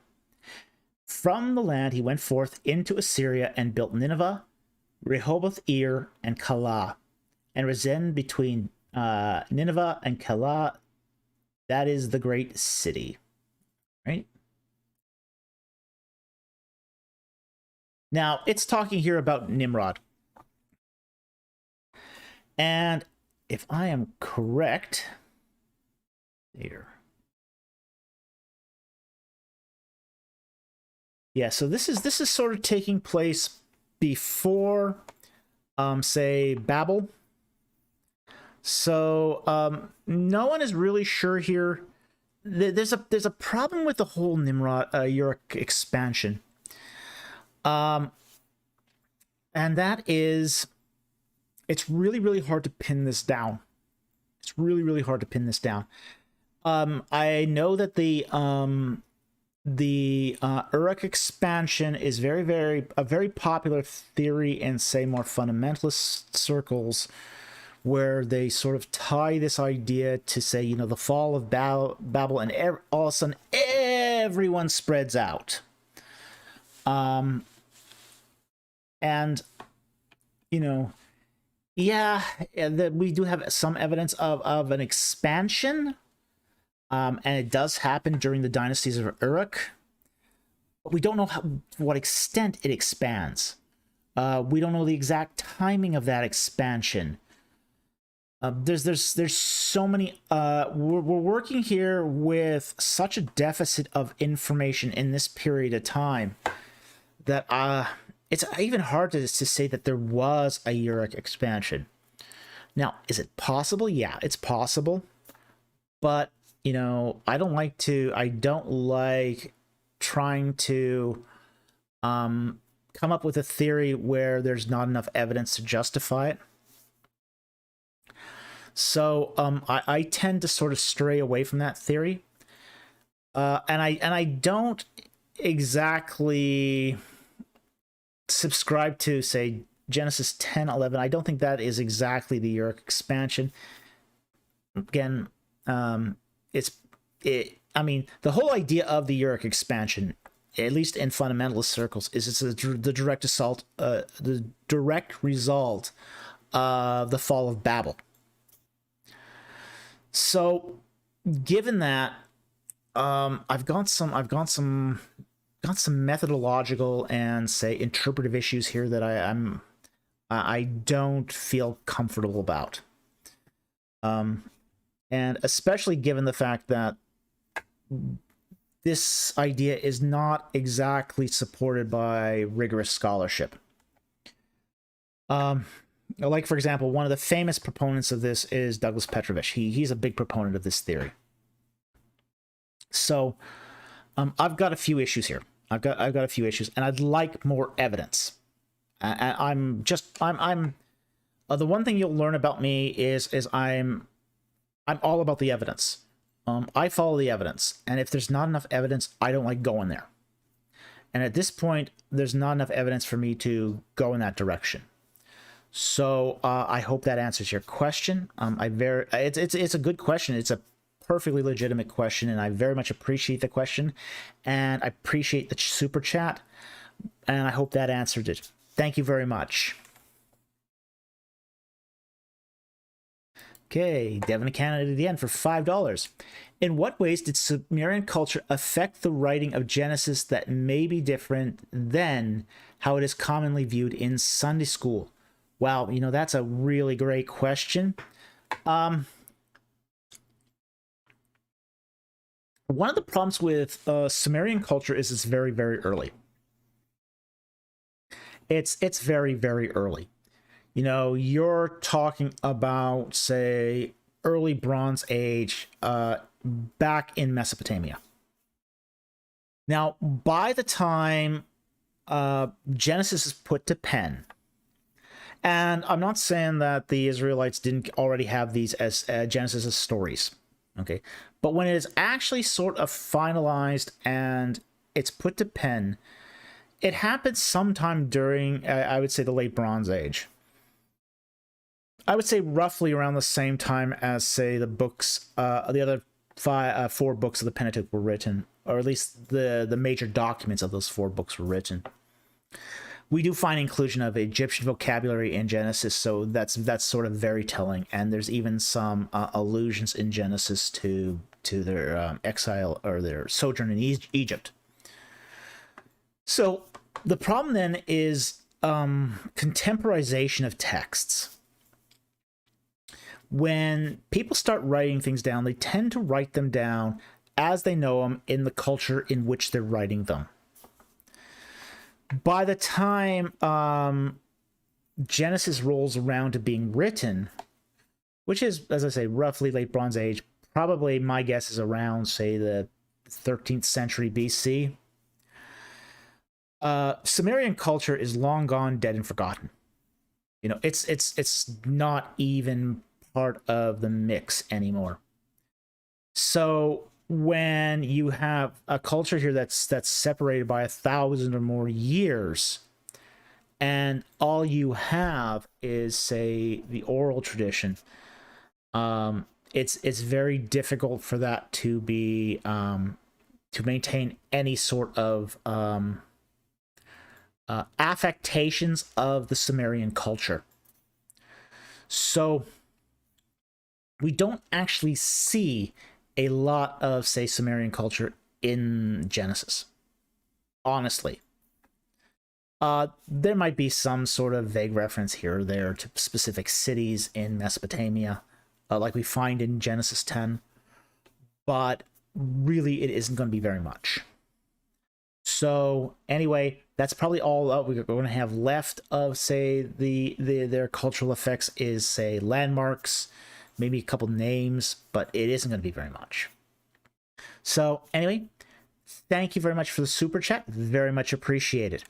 From the land he went forth into Assyria and built Nineveh, Rehoboth-ir, and Calah, and Rezin between Nineveh and Calah. That is the great city. Right? Now, it's talking here about Nimrod. And if I am correct, here. Yeah, so this is sort of taking place before say Babel. So no one is really sure here. There's a problem with the whole Nimrod Uruk expansion. And that is, it's really hard to pin this down. It's really hard to pin this down. I know that the Uruk expansion is a very popular theory in, say, more fundamentalist circles, where they sort of tie this idea to, say, you know, the fall of Babel, and all of a sudden everyone spreads out. And you know, yeah, we do have some evidence of an expansion. And it does happen during the dynasties of Uruk. But we don't know to what extent it expands. We don't know the exact timing of that expansion. There's so many. We're working here with such a deficit of information in this period of time that it's even hard to say that there was a Uruk expansion. Now, is it possible? Yeah, it's possible. But you know, I don't like trying to come up with a theory where there's not enough evidence to justify it. So I tend to sort of stray away from that theory. And I don't exactly subscribe to, say, Genesis 10:11. I don't think that is exactly the Uruk expansion. Again, I mean, the whole idea of the Uruk expansion, at least in fundamentalist circles, is it's the direct result of the fall of Babel. So, given that, I've got some methodological and, say, interpretive issues here that I don't feel comfortable about. And especially given the fact that this idea is not exactly supported by rigorous scholarship. Like, for example, one of the famous proponents of this is Douglas Petrovich. He's a big proponent of this theory. So I've got a few issues here. I've got a few issues, and I'd like more evidence. I'm the one thing you'll learn about me is I'm all about the evidence. I follow the evidence, and if there's not enough evidence, I don't like going there. And at this point, there's not enough evidence for me to go in that direction. So I hope that answers your question. It's a good question. It's a perfectly legitimate question, and I very much appreciate the question, and I appreciate the super chat, and I hope that answered it. Thank you very much. Okay, Devin Canada at the end for $5. In what ways did Sumerian culture affect the writing of Genesis that may be different than how it is commonly viewed in Sunday school? Wow, you know, that's a really great question. One of the problems with Sumerian culture is it's very, very early. It's very, very early. You know, you're talking about, say, early Bronze Age back in Mesopotamia. Now, by the time Genesis is put to pen, and I'm not saying that the Israelites didn't already have these as Genesis as stories, okay? But when it is actually sort of finalized and it's put to pen, it happened sometime during, I would say, the late Bronze Age. I would say roughly around the same time as, say, the books, the other four books of the Pentateuch were written, or at least the major documents of those four books were written. We do find inclusion of Egyptian vocabulary in Genesis, so that's sort of very telling. And there's even some allusions in Genesis to their exile or their sojourn in Egypt. So the problem then is contemporization of texts. When people start writing things down, they tend to write them down as they know them in the culture in which they're writing them. By the time Genesis rolls around to being written, which is, as I say, roughly late Bronze Age, probably my guess is around, say, the 13th century BC, Sumerian culture is long gone, dead and forgotten. You know, it's not even part of the mix anymore. So when you have a culture here that's separated by 1,000 or more years, and all you have is, say, the oral tradition, it's very difficult for that to be to maintain any sort of affectations of the Sumerian culture. So we don't actually see a lot of, say, Sumerian culture in Genesis, honestly. There might be some sort of vague reference here or there to specific cities in Mesopotamia, like we find in Genesis 10, but really it isn't going to be very much. So anyway, that's probably all we're going to have left of, say, their cultural effects is, say, landmarks, maybe a couple names, but it isn't going to be very much. So anyway, thank you very much for the super chat. Very much appreciated.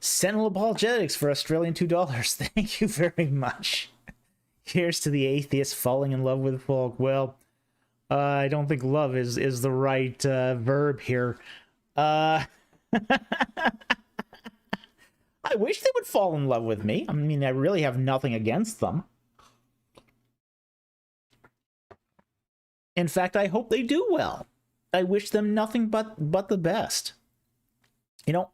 Sentinel Apologetics for Australian $2. Thank you very much. Here's to the atheist falling in love with folk. Well, I don't think love is the right verb here. I wish they would fall in love with me. I mean, I really have nothing against them. In fact, I hope they do well. I wish them nothing but the best. You know,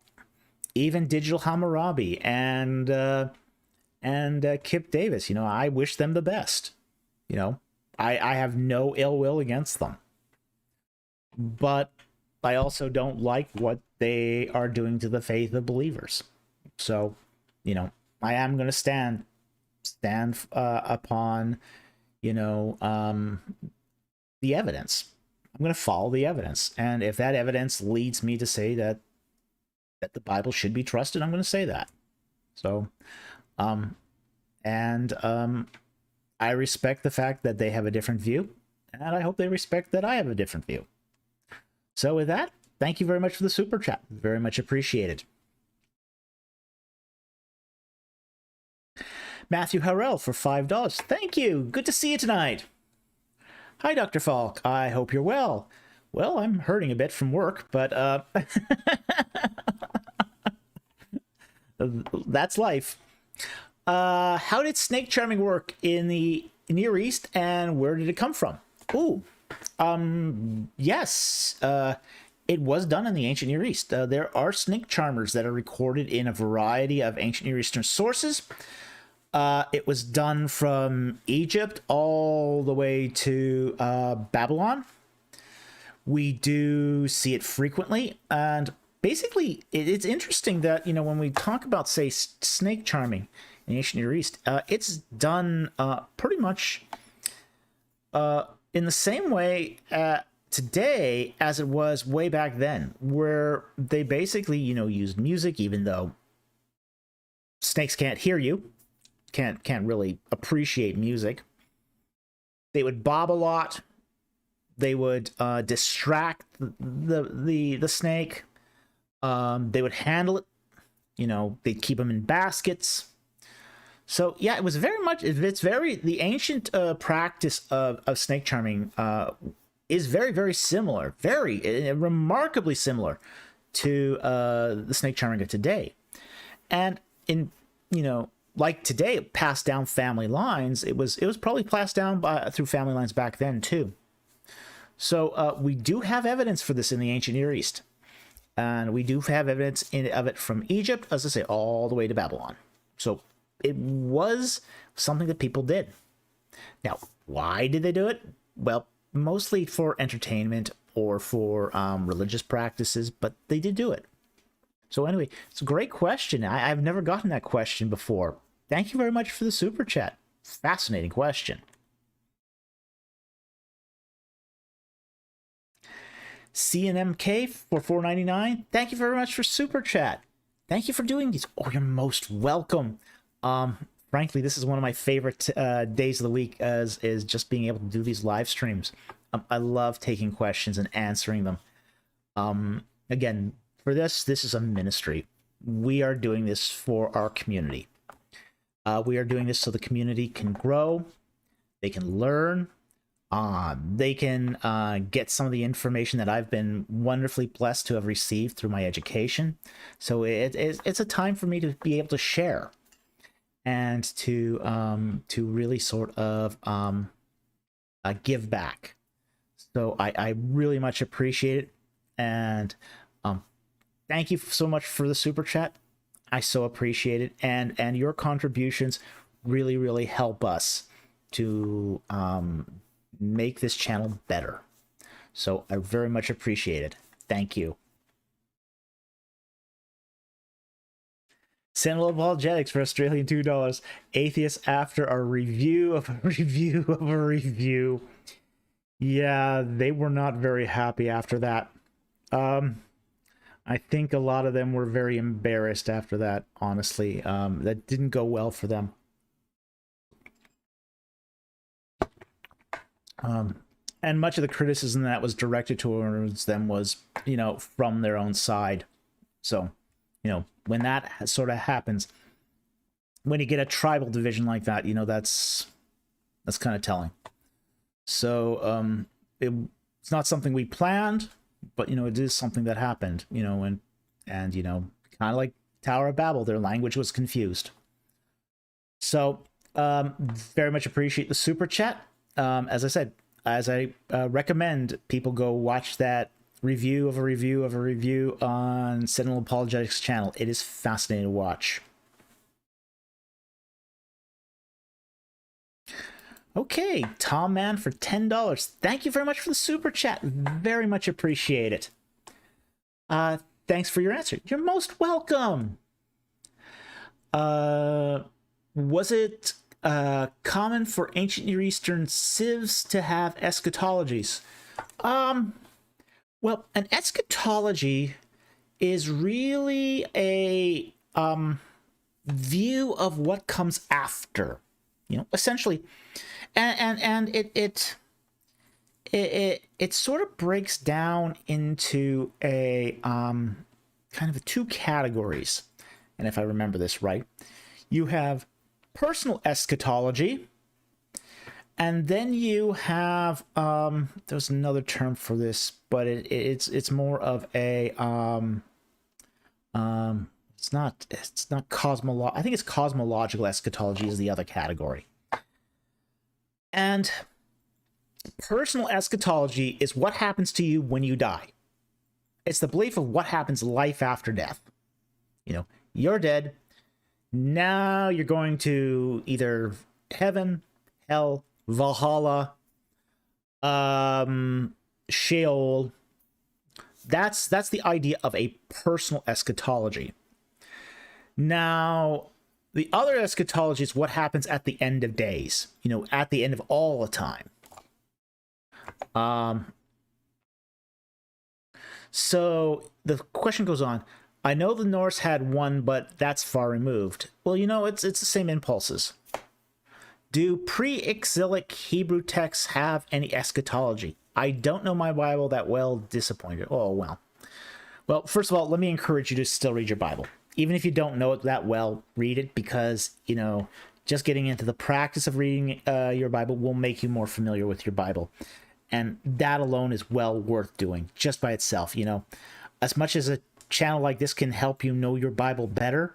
even Digital Hammurabi and Kip Davis, you know, I wish them the best. You know, I have no ill will against them. But I also don't like what they are doing to the faith of believers. So, you know, I am going to stand upon, you know, the evidence. I'm going to follow the evidence. And if that evidence leads me to say that the Bible should be trusted, I'm going to say that. So, I respect the fact that they have a different view, and I hope they respect that I have a different view. So with that, thank you very much for the super chat. Very much appreciated. Matthew Harrell for $5. Thank you. Good to see you tonight. Hi, Dr. Falk. I hope you're well. Well, I'm hurting a bit from work, but that's life. How did snake charming work in the Near East, and where did it come from? Ooh, yes, it was done in the ancient Near East. There are snake charmers that are recorded in a variety of ancient Near Eastern sources. It was done from Egypt all the way to Babylon. We do see it frequently, and basically it's interesting that, when we talk about, say, snake charming in the ancient Near East, it's done pretty much in the same way today as it was way back then, where they basically, used music, even though snakes can't hear you, can't really appreciate music. They would bob a lot. They would distract the snake. They would handle it. They'd keep them in baskets. So yeah, it was very much. The ancient practice of snake charming is very, very similar, very remarkably similar to the snake charming of today. And in like today, it passed down family lines. It was probably passed down through family lines back then too. So we do have evidence for this in the ancient Near East, and we do have evidence of it from Egypt, as I say, all the way to Babylon. So it was something that people did. Now, why did they do it? Well, mostly for entertainment or for religious practices, but they did do it. So anyway, it's a great question. I've never gotten that question before. Thank you very much for the super chat. Fascinating question. CNMK for $4.99. Thank you very much for super chat. Thank you for doing these. Oh, you're most welcome. Frankly, this is one of my favorite days of the week, is just being able to do these live streams. I love taking questions and answering them. Again, for this is a ministry. We are doing this for our community. We are doing this so the community can grow. They can learn. They can get some of the information that I've been wonderfully blessed to have received through my education. So it's a time for me to be able to share and to really sort of give back. So I really much appreciate it, and thank you so much for the super chat. I so appreciate it, and your contributions really, really help us to make this channel better. So I very much appreciate it. Thank you. Senet Apologetics for Australian $2. Atheists after a review of a review of a review. Yeah, they were not very happy after that. I think a lot of them were very embarrassed after that, honestly. That didn't go well for them. And much of the criticism that was directed towards them was, from their own side. So, when that sort of happens, when you get a tribal division like that, that's kind of telling. So, it's not something we planned, but, it is something that happened, and kind of like Tower of Babel, their language was confused. So, very much appreciate the super chat. As I said, as I recommend people go watch that review of a review of a review on Senet Apologetics channel. It is fascinating to watch. Okay, Tom Man for $10. Thank you very much for the super chat. Very much appreciate it. Thanks for your answer. You're most welcome. Was it common for ancient Near Eastern civs to have eschatologies? Well, an eschatology is really a view of what comes after, essentially, and it sort of breaks down into a kind of two categories, and if I remember this right, you have personal eschatology, And then you have there's another term for this, but it's more of a it's not I think it's cosmological eschatology is the other category. And personal eschatology is what happens to you when you die. It's the belief of what happens life after death. You know, you're dead. Now you're going to either heaven, hell, Valhalla, Sheol. That's the idea of a personal eschatology. Now, the other eschatology is what happens at the end of days, you know, at the end of all the time. So the question goes on. I know the Norse had one, but that's far removed. Well, you know, it's the same impulses. Do pre-exilic Hebrew texts have any eschatology? I don't know my Bible that well. Disappointed. Oh, well. Well, first of all, let me encourage you to still read your Bible. Even if you don't know it that well, read it, because, you know, just getting into the practice of reading your Bible will make you more familiar with your Bible. And that alone is well worth doing just by itself. You know, as much as a channel like this can help you know your Bible better,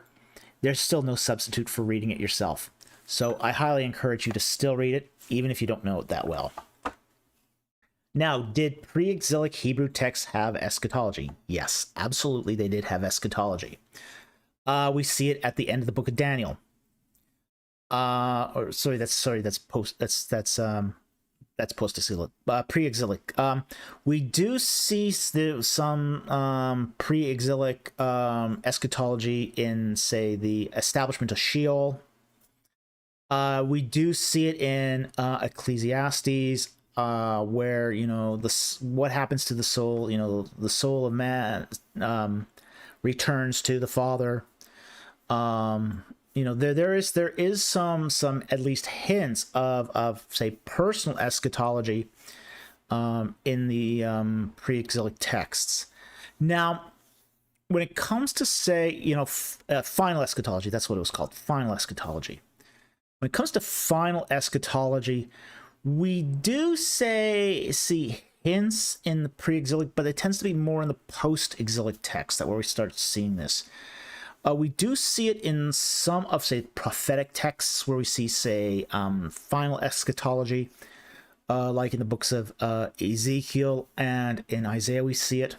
there's still no substitute for reading it yourself. So I highly encourage you to still read it, even if you don't know it that well. Now, did pre-exilic Hebrew texts have eschatology? Yes, absolutely, they did have eschatology. We see it at the end of the book of Daniel. That's post-exilic, pre-exilic. We do see some pre-exilic eschatology in, say, the establishment of Sheol. We do see it in Ecclesiastes, where, you know, what happens to the soul. You know, the soul of man returns to the Father. You know, there is some at least hints of say personal eschatology in the pre-exilic texts. Now, when it comes to, say, you know, final eschatology, that's what it was called, final eschatology. When it comes to final eschatology, we do see hints in the pre-exilic, but it tends to be more in the post-exilic text that where we start seeing this. We do see it in some of, say, prophetic texts where we see, say, final eschatology, like in the books of Ezekiel and in Isaiah we see it.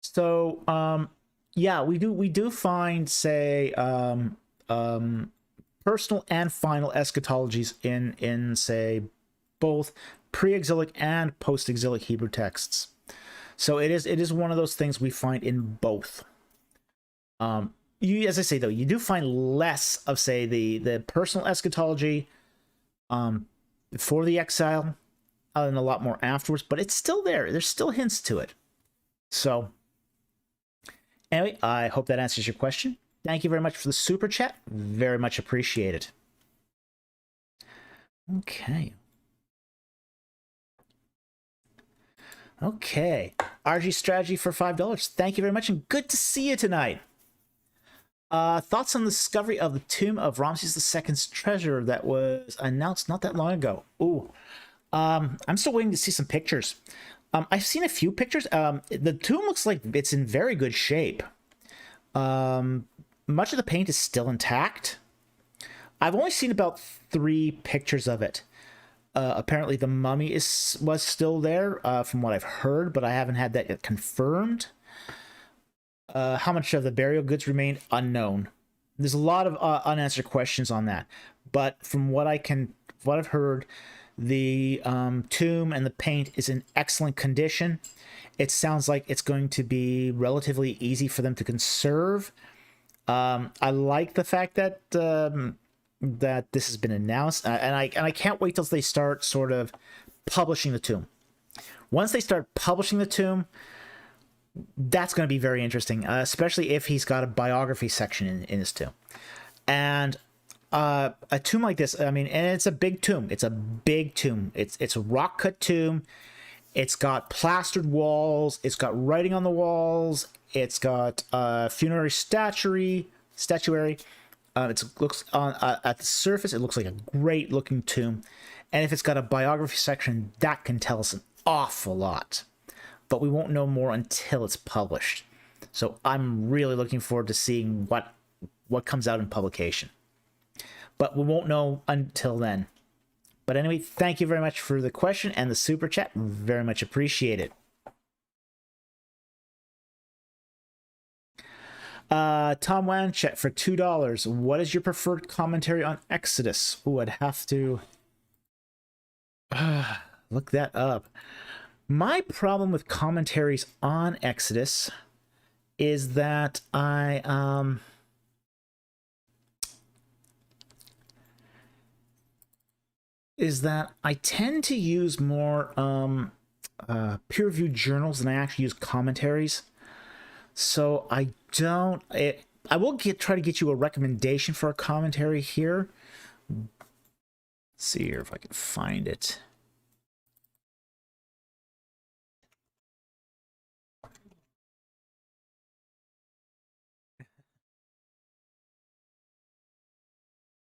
So, yeah, we do find, say, personal and final eschatologies in say both pre-exilic and post-exilic Hebrew texts. So it is one of those things we find in both. As I say, though, you do find less of, say, the personal eschatology before the exile, and a lot more afterwards, but it's still there. There's still hints to it. So anyway, I hope that answers your question. Thank you very much for the super chat. Very much appreciated. Okay. Okay. RG Strategy for $5. Thank you very much, and good to see you tonight. Thoughts on the discovery of the tomb of Ramses II's treasure that was announced not that long ago? Ooh. I'm still waiting to see some pictures. I've seen a few pictures. The tomb looks like it's in very good shape. Much of the paint is still intact. I've only seen about 3 pictures of it. Apparently the mummy was still there, from what I've heard, but I haven't had that yet confirmed. How much of the burial goods remained? Unknown. There's a lot of unanswered questions on that. But from what I've heard, the tomb and the paint is in excellent condition. It sounds like it's going to be relatively easy for them to conserve. I like the fact that that this has been announced, and I can't wait till they start sort of publishing the tomb. Once they start publishing the tomb, that's going to be very interesting, especially if he's got a biography section in his tomb. And a tomb like this, I mean, and it's a big tomb. It's a big tomb. It's a rock cut tomb. It's got plastered walls. It's got writing on the walls. It's got funerary statuary. It looks on at the surface. It looks like a great looking tomb, And if it's got a biography section, that can tell us an awful lot. But we won't know more until it's published. So I'm really looking forward to seeing what comes out in publication. But we won't know until then. But anyway, thank you very much for the question and the super chat. Very much appreciated. Tom Wanchett for $2. What is your preferred commentary on Exodus? Oh, I'd have to look that up. My problem with commentaries on Exodus is that I tend to use more peer-reviewed journals than I actually use commentaries. So I will try to get you a recommendation for a commentary here. Let's see here if I can find it.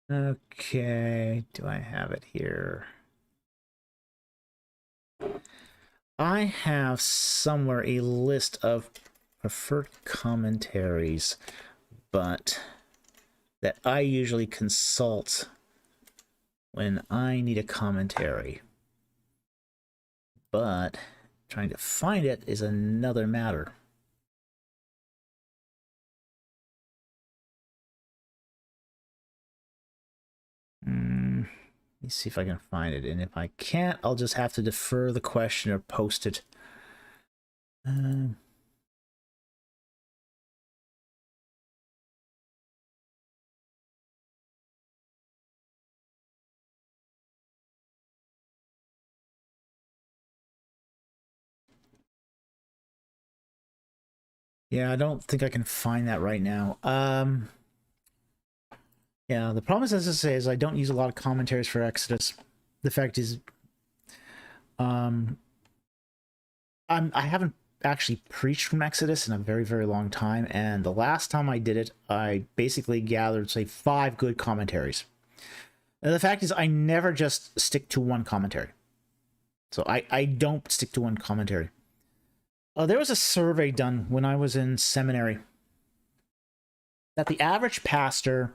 Okay, do I have it here? I have somewhere a list of preferred commentaries, but that I usually consult when I need a commentary. But trying to find it is another matter. Let me see if I can find it, and if I can't, I'll just have to defer the question or post it. Yeah, I don't think I can find that right now. Yeah, the problem is, as I say, is I don't use a lot of commentaries for Exodus. The fact is, I haven't actually preached from Exodus in a very, very long time, and the last time I did it, I basically gathered, say, 5 good commentaries. And the fact is, I never just stick to one commentary. So I don't stick to one commentary. There was a survey done when I was in seminary that the average pastor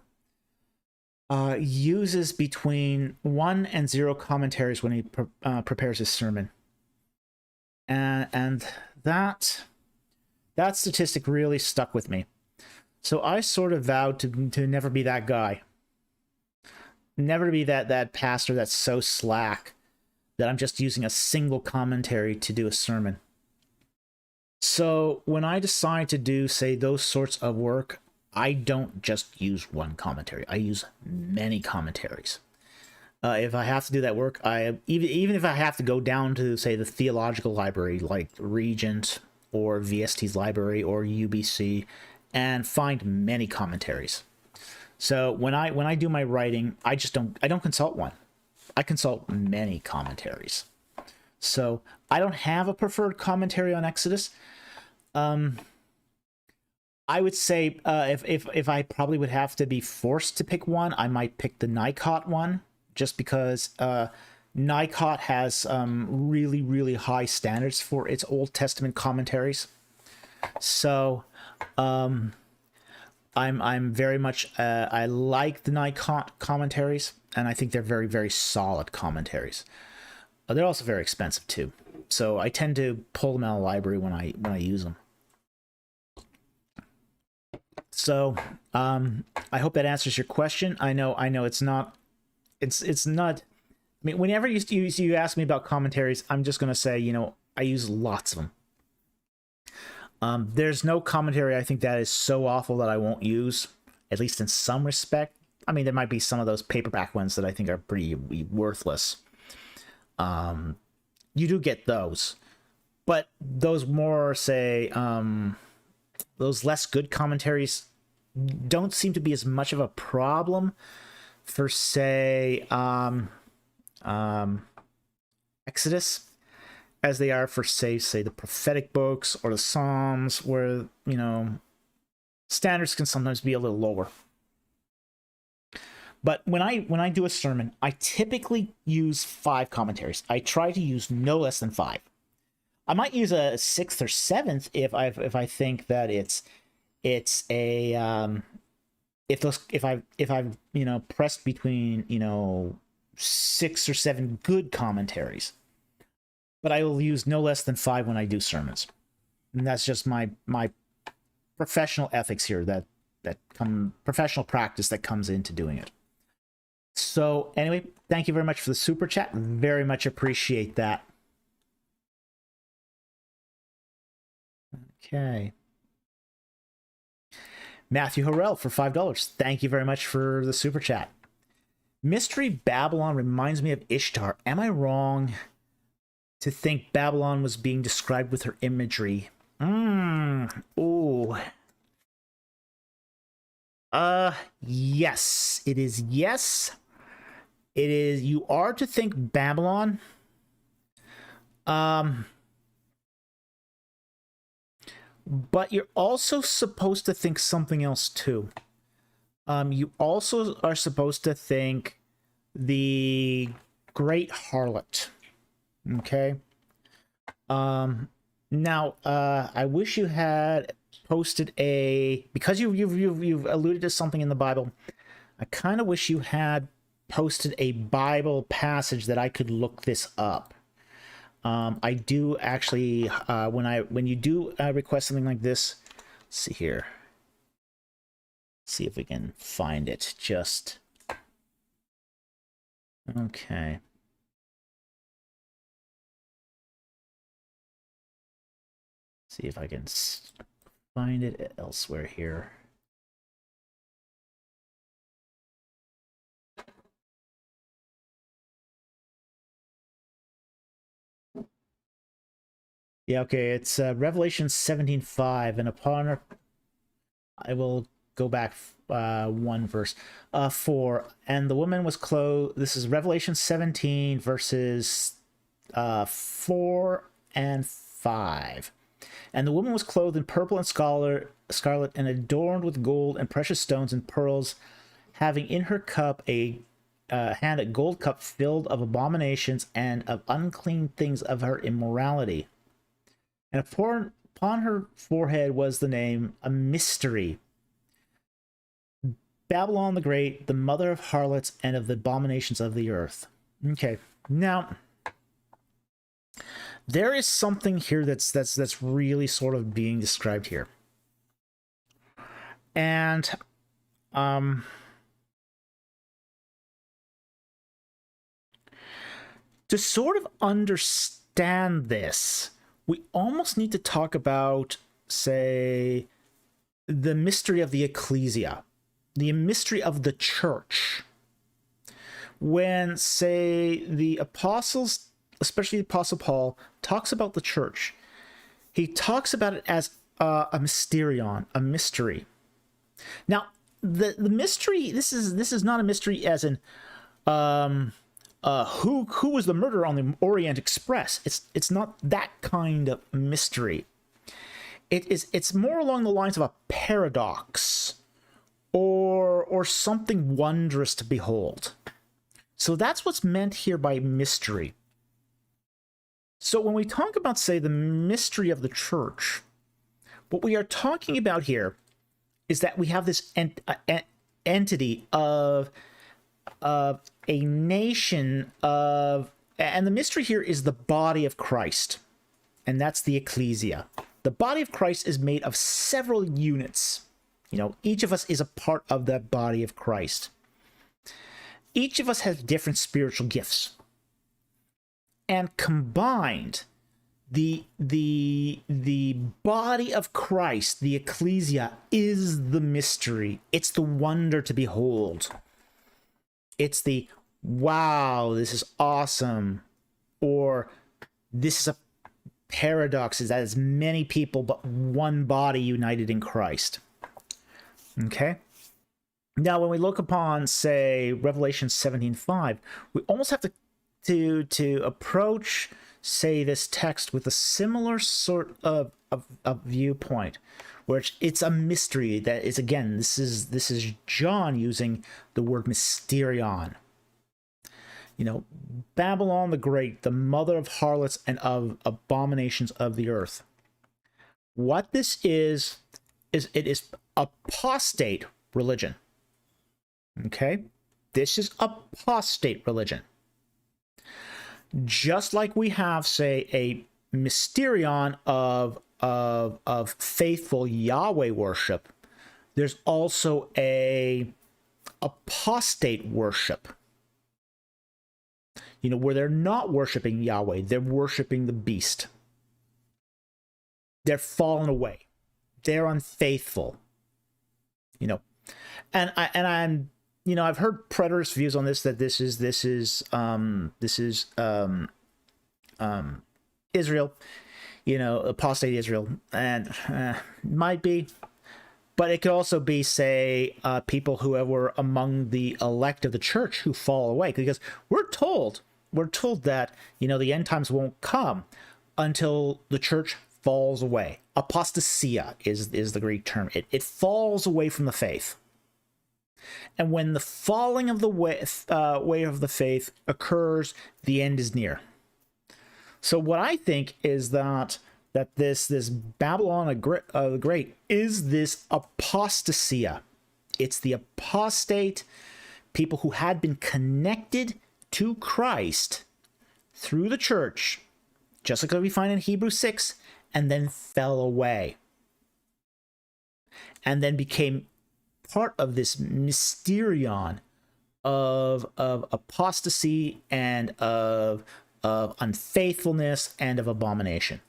uses between 1 and 0 commentaries when he prepares his sermon. And that statistic really stuck with me. So I sort of vowed to never be that guy. Never to be that pastor that's so slack that I'm just using a single commentary to do a sermon. So when I decide to do, say, those sorts of work, I don't just use one commentary. I use many commentaries. If I have to do that work, even if I have to go down to, say, the theological library, like Regent or VST's library or UBC, and find many commentaries. So when I do my writing, I don't consult one. I consult many commentaries. So I don't have a preferred commentary on Exodus. I would say if I probably would have to be forced to pick one, I might pick the Nikot one, just because Nikot has really, really high standards for its Old Testament commentaries. So I'm very much I like the Nikot commentaries, and I think they're very, very solid commentaries. They're also very expensive too, so I tend to pull them out of the library when I use them. So I hope that answers your question. I know it's not. I mean, whenever you ask me about commentaries, I'm just gonna say, I use lots of them. There's no commentary I think that is so awful that I won't use, at least in some respect. I mean, there might be some of those paperback ones that I think are pretty worthless. You do get those, but those more, say, those less good commentaries don't seem to be as much of a problem for, say, Exodus as they are for, say the prophetic books or the Psalms, where standards can sometimes be a little lower. But when I do a sermon, I typically use 5 commentaries. I try to use no less than 5. I might use a 6th or 7th if I think that it's a if I've pressed between 6 or 7 good commentaries. But I will use no less than 5 when I do sermons. And that's just my professional ethics here, professional practice that comes into doing it. So anyway, thank you very much for the super chat. Very much appreciate that. Okay. Matthew Harrell for $5. Thank you very much for the super chat. Mystery Babylon reminds me of Ishtar. Am I wrong to think Babylon was being described with her imagery? Oh. Yes. It is yes. It is. You are to think Babylon. But you're also supposed to think something else too. You also are supposed to think the Great Harlot. Okay. Now, I wish you had posted because you've alluded to something in the Bible. I kind of wish you had posted a Bible passage that I could look this up. I do actually, when you do request something like this, let's see here. See if we can find it. Just okay. See if I can find it elsewhere here. Yeah, okay, it's Revelation 17:5, and upon her, I will go back one verse. 4, and the woman was clothed. This is Revelation 17 verses 4 and 5. And the woman was clothed in purple and scarlet, and adorned with gold and precious stones and pearls, having in her cup a gold cup filled of abominations and of unclean things of her immorality. And upon her forehead was the name, a mystery, Babylon the Great, the mother of harlots and of the abominations of the earth. Okay, now there is something here that's really sort of being described here, and to sort of understand this, we almost need to talk about, say, the mystery of the ecclesia, the mystery of the church. When, say, the apostles, especially the Apostle Paul, talks about the church, he talks about it as a mysterion, a mystery. Now, the mystery, this is not a mystery as in who was the murderer on the Orient Express. It's not that kind of mystery. It's more along the lines of a paradox or something wondrous to behold. So that's what's meant here by mystery. So when we talk about, say, the mystery of the church, what we are talking about here is that we have this entity of a nation of, and the mystery here is the body of Christ, and that's the ecclesia. The body of Christ is made of several units. Each of us is a part of that body of Christ. Each of us has different spiritual gifts, and combined, the body of Christ, the ecclesia, is the mystery. It's the wonder to behold. It's the, wow, this is awesome, or this is a paradox, is that it's many people but one body united in Christ. Okay? Now, when we look upon, say, Revelation 17:5, we almost have to approach, say, this text with a similar sort of viewpoint, which it's a mystery that is, again, this is John using the word mysterion. You know, Babylon the Great, the mother of harlots and of abominations of the earth. What this is it is apostate religion. Okay? This is apostate religion. Just like we have, say, a mysterion of faithful Yahweh worship, there's also a apostate worship. You know, where they're not worshiping Yahweh, they're worshiping the beast. They're fallen away. They're unfaithful. You know, and I'm, you know, I've heard preterist views on this, that this is Israel, you know, apostate Israel, and might be, but it could also be, say, people who were among the elect of the church who fall away, because we're told that, you know, the end times won't come until the church falls away. Apostasia is the Greek term. It falls away from the faith. And when the falling of the way of the faith occurs, the end is near. So what I think is that this Babylon the Great is this apostasia. It's the apostate people who had been connected to Christ through the church, just like we find in Hebrews 6, and then fell away, and then became part of this mysterion of apostasy and of unfaithfulness and of abomination.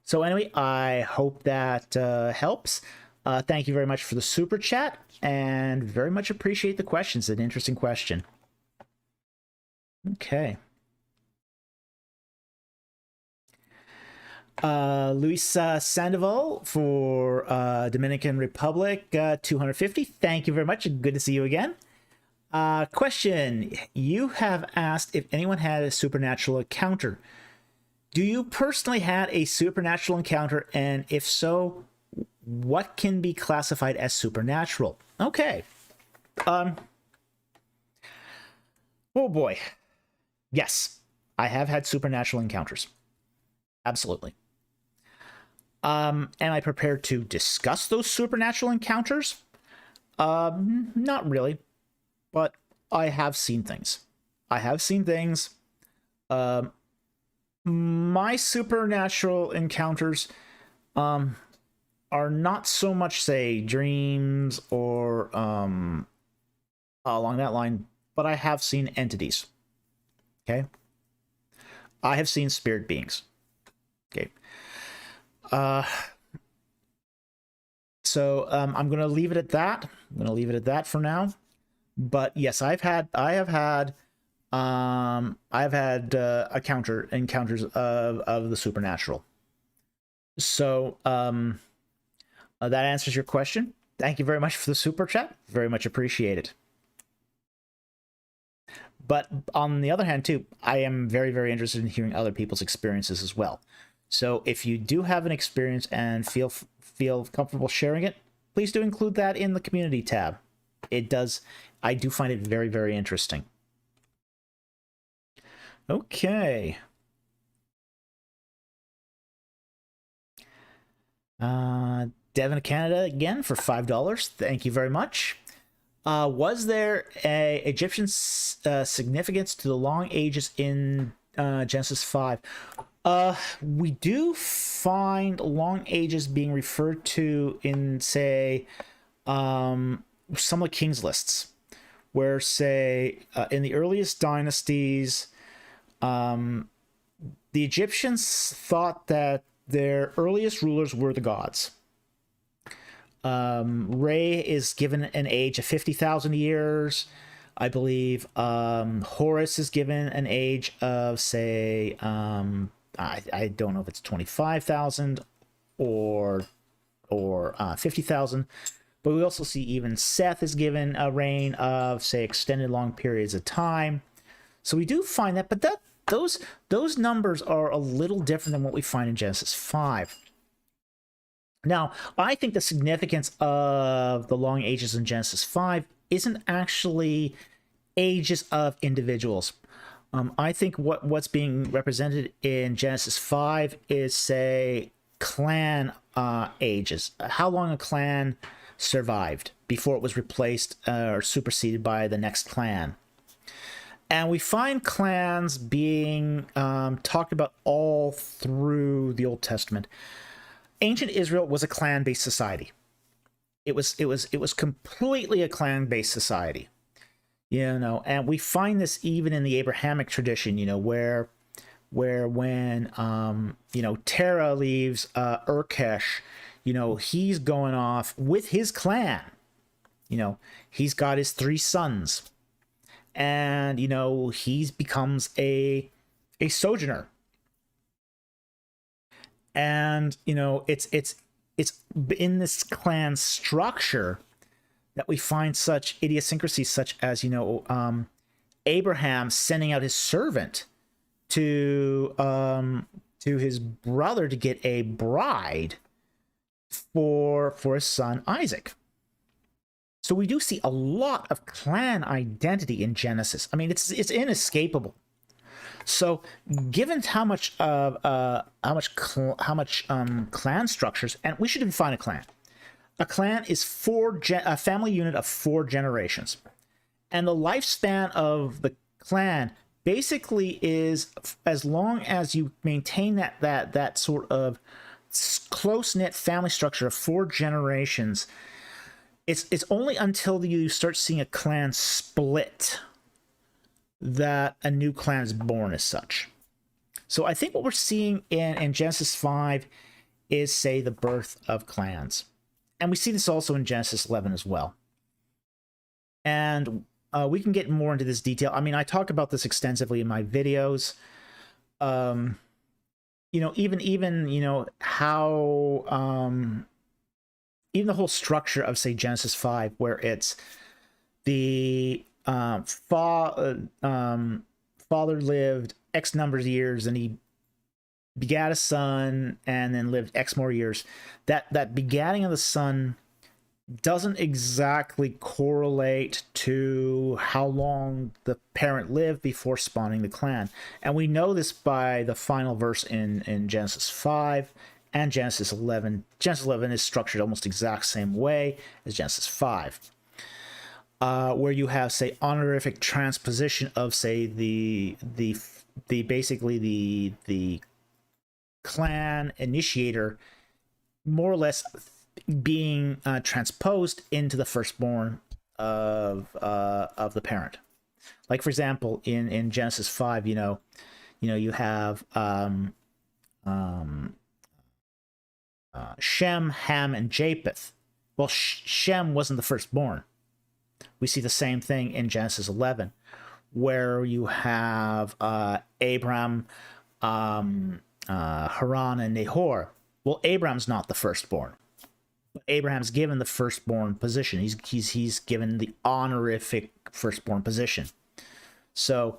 So anyway, I hope that helps. Thank you very much for the super chat, and very much appreciate the questions. An interesting question. Okay. Luis Sandoval for Dominican Republic, 250. Thank you very much. Good to see you again. Question. You have asked if anyone had a supernatural encounter. Do you personally had a supernatural encounter? And if so, what can be classified as supernatural? Okay. Oh boy. Yes, I have had supernatural encounters. Absolutely. Am I prepared to discuss those supernatural encounters? Not really, but I have seen things. My supernatural encounters are not so much, say, dreams or along that line, but I have seen entities. Okay? I have seen spirit beings. Okay. So I'm going to leave it at that. I'm going to leave it at that for now. But yes, I have had encounters of the supernatural. So that answers your question. Thank you very much for the super chat. Very much appreciated. But on the other hand, too, I am very, very interested in hearing other people's experiences as well. So if you do have an experience and feel comfortable sharing it, please do include that in the community tab. I do find it very, very interesting. Okay. Devin Canada again for $5. Thank you very much. Was there a Egyptian significance to the long ages in Genesis 5? We do find long ages being referred to in, say, some of the king's lists, where, say, in the earliest dynasties, the Egyptians thought that their earliest rulers were the gods. Re is given an age of 50,000 years. I believe Horus is given an age of, say, I don't know if it's 25,000 or 50,000, but we also see even Seth is given a reign of, say, extended long periods of time. So we do find that, but those numbers are a little different than what we find in Genesis 5. Now, I think the significance of the long ages in Genesis 5 isn't actually ages of individuals. I think what's being represented in Genesis 5 is, say, clan ages. How long a clan survived before it was replaced or superseded by the next clan. And we find clans being talked about all through the Old Testament. Ancient Israel was a clan-based society. It was completely a clan-based society. And we find this even in the Abrahamic tradition, where when Terah leaves Urkesh, he's going off with his clan. He's got his 3 sons, and he becomes a sojourner. And it's in this clan structure that we find such idiosyncrasies, such as Abraham sending out his servant to his brother to get a bride for his son Isaac. So we do see a lot of clan identity in Genesis. I mean, it's inescapable. So, given how much clan structures, and we should define a clan. A clan is a family unit of 4 generations, and the lifespan of the clan basically is as long as you maintain that sort of close-knit family structure of 4 generations. It's only until you start seeing a clan split that a new clan is born as such. So I think what we're seeing in Genesis 5 is, say, the birth of clans. And we see this also in Genesis 11 as well. And we can get more into this detail. I mean, I talk about this extensively in my videos. Even how even the whole structure of, say, Genesis 5, where it's the father lived X number of years and he begat a son and then lived X more years. That begatting of the son doesn't exactly correlate to how long the parent lived before spawning the clan. And we know this by the final verse in Genesis 5 and Genesis 11. Genesis 11 is structured almost exact same way as Genesis 5. Where you have, say, honorific transposition of, say, the clan initiator more or less being transposed into the firstborn of the parent. Like, for example, in Genesis 5, you have Shem, Ham, and Japheth. Well, Shem wasn't the firstborn. We see the same thing in Genesis 11, where you have Abram, Haran, and Nahor. Well, Abram's not the firstborn. Abraham's given the firstborn position. He's given the honorific firstborn position. So,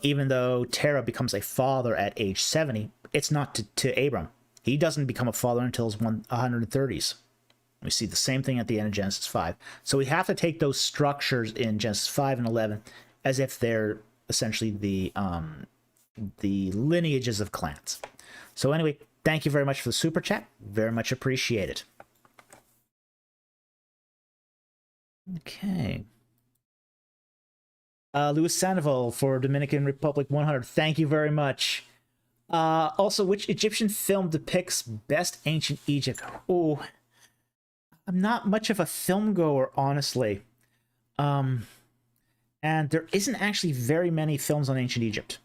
even though Terah becomes a father at age 70, it's not to Abram. He doesn't become a father until his 130s. We see the same thing at the end of Genesis 5. So we have to take those structures in Genesis 5 and 11 as if they're essentially the lineages of clans. So anyway, thank you very much for the super chat. Very much appreciated. Okay. Louis Sandoval for Dominican Republic 100. Thank you very much. Also, which Egyptian film depicts best ancient Egypt? Oh, I'm not much of a film goer, honestly. And there isn't actually very many films on ancient Egypt.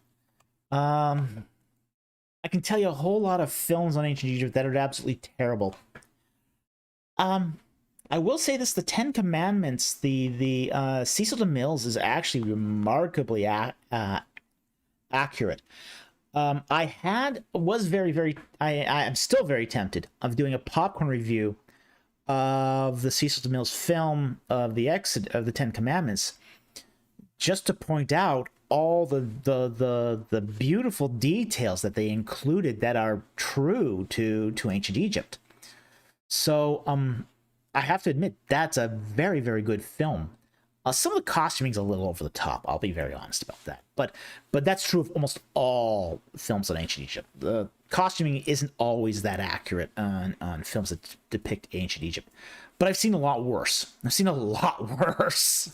I can tell you a whole lot of films on ancient Egypt that are absolutely terrible. I will say this: the Ten Commandments, the Cecil DeMille's is actually remarkably accurate. I'm still very tempted of doing a popcorn review of the Cecil DeMille's film of the Ten Commandments, just to point out all the beautiful details that they included that are true to ancient Egypt. So I have to admit that's a very, very good film. Some of the costuming's a little over the top. I'll be very honest about that. But that's true of almost all films on ancient Egypt. The costuming isn't always that accurate on films that depict ancient Egypt. But I've seen a lot worse. I've seen a lot worse.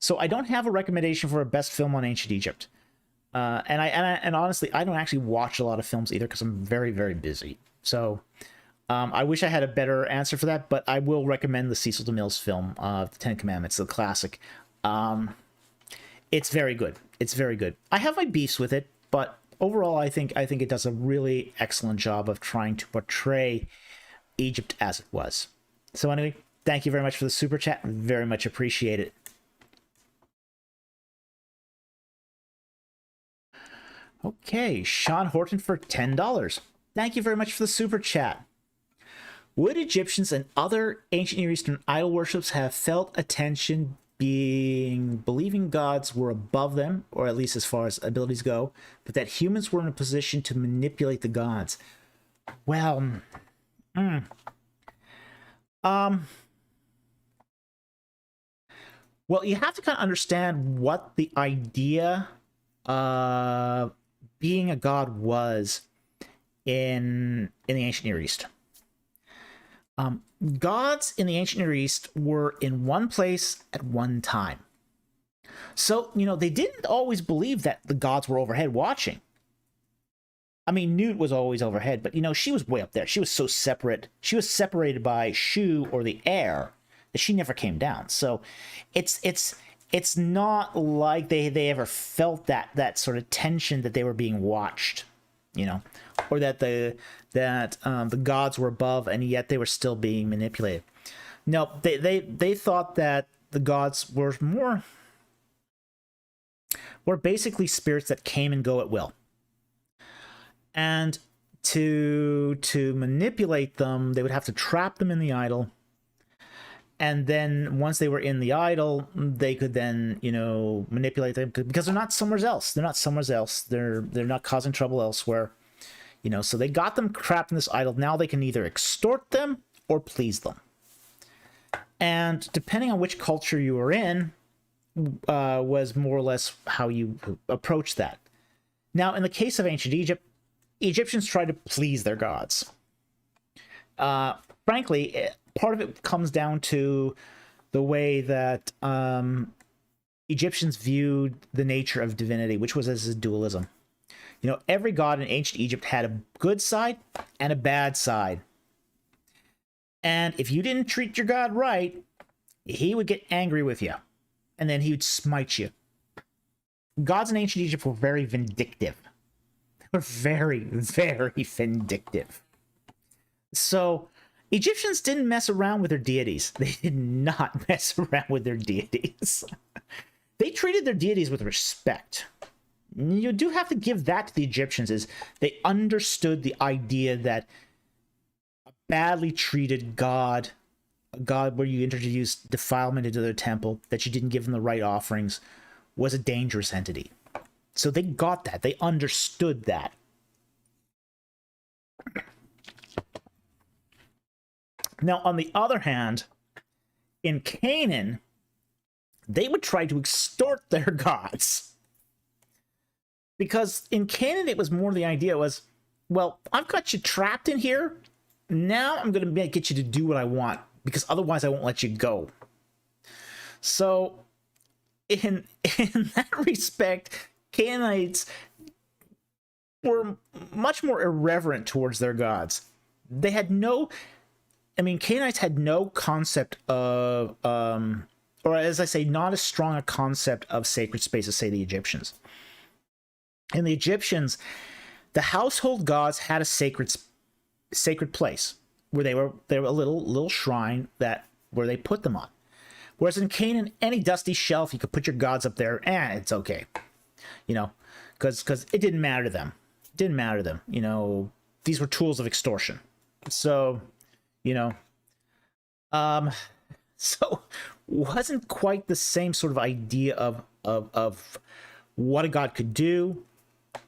So I don't have a recommendation for a best film on ancient Egypt. And honestly, I don't actually watch a lot of films either because I'm very, very busy. So I wish I had a better answer for that, but I will recommend the Cecil DeMille's film, The Ten Commandments, the classic. It's very good. It's very good. I have my beefs with it, but overall, I think it does a really excellent job of trying to portray Egypt as it was. So anyway, thank you very much for the super chat. Very much appreciate it. Okay, Sean Horton for $10. Thank you very much for the super chat. Would Egyptians and other ancient Near Eastern idol worships have felt a tension believing gods were above them, or at least as far as abilities go, but that humans were in a position to manipulate the gods? Well, well, you have to kind of understand what the idea of being a god was in the ancient Near East. Gods in the ancient Near East were in one place at one time. So, they didn't always believe that the gods were overhead watching. I mean, Nut was always overhead, but, she was way up there. She was so separate. She was separated by Shu or the air that she never came down. So it's not like they ever felt that sort of tension that they were being watched, or that the gods were above and yet they were still being manipulated. No, they thought that the gods were basically spirits that came and go at will. And to manipulate them, they would have to trap them in the idol. And then once they were in the idol, they could then, manipulate them because they're not somewhere else. They're not somewhere else. They're not causing trouble elsewhere. So they got them trapped in this idol. Now they can either extort them or please them. And depending on which culture you were in, was more or less how you approach that. Now, in the case of ancient Egypt, Egyptians tried to please their gods. Frankly, part of it comes down to the way that Egyptians viewed the nature of divinity, which was as a dualism. Every god in ancient Egypt had a good side and a bad side. And if you didn't treat your god right, he would get angry with you. And then he would smite you. Gods in ancient Egypt were very vindictive. They were very, very vindictive. So Egyptians didn't mess around with their deities. They did not mess around with their deities. They treated their deities with respect. You do have to give that to the Egyptians, is they understood the idea that a badly treated god, a god where you introduced defilement into their temple, that you didn't give them the right offerings, was a dangerous entity. So they got that. They understood that. Now, on the other hand, in Canaan, they would try to extort their gods. Because in Canaan, it was more the idea was, well, I've got you trapped in here. Now I'm going to get you to do what I want, because otherwise I won't let you go. So in that respect, Canaanites were much more irreverent towards their gods. They had Canaanites had no concept of, or as I say, not as strong a concept of sacred space as, say, the Egyptians. And the Egyptians, the household gods had a sacred place where they were a little shrine where they put them on. Whereas in Canaan, any dusty shelf, you could put your gods up there and it's okay. Because it didn't matter to them. It didn't matter to them. These were tools of extortion. So, so wasn't quite the same sort of idea of what a god could do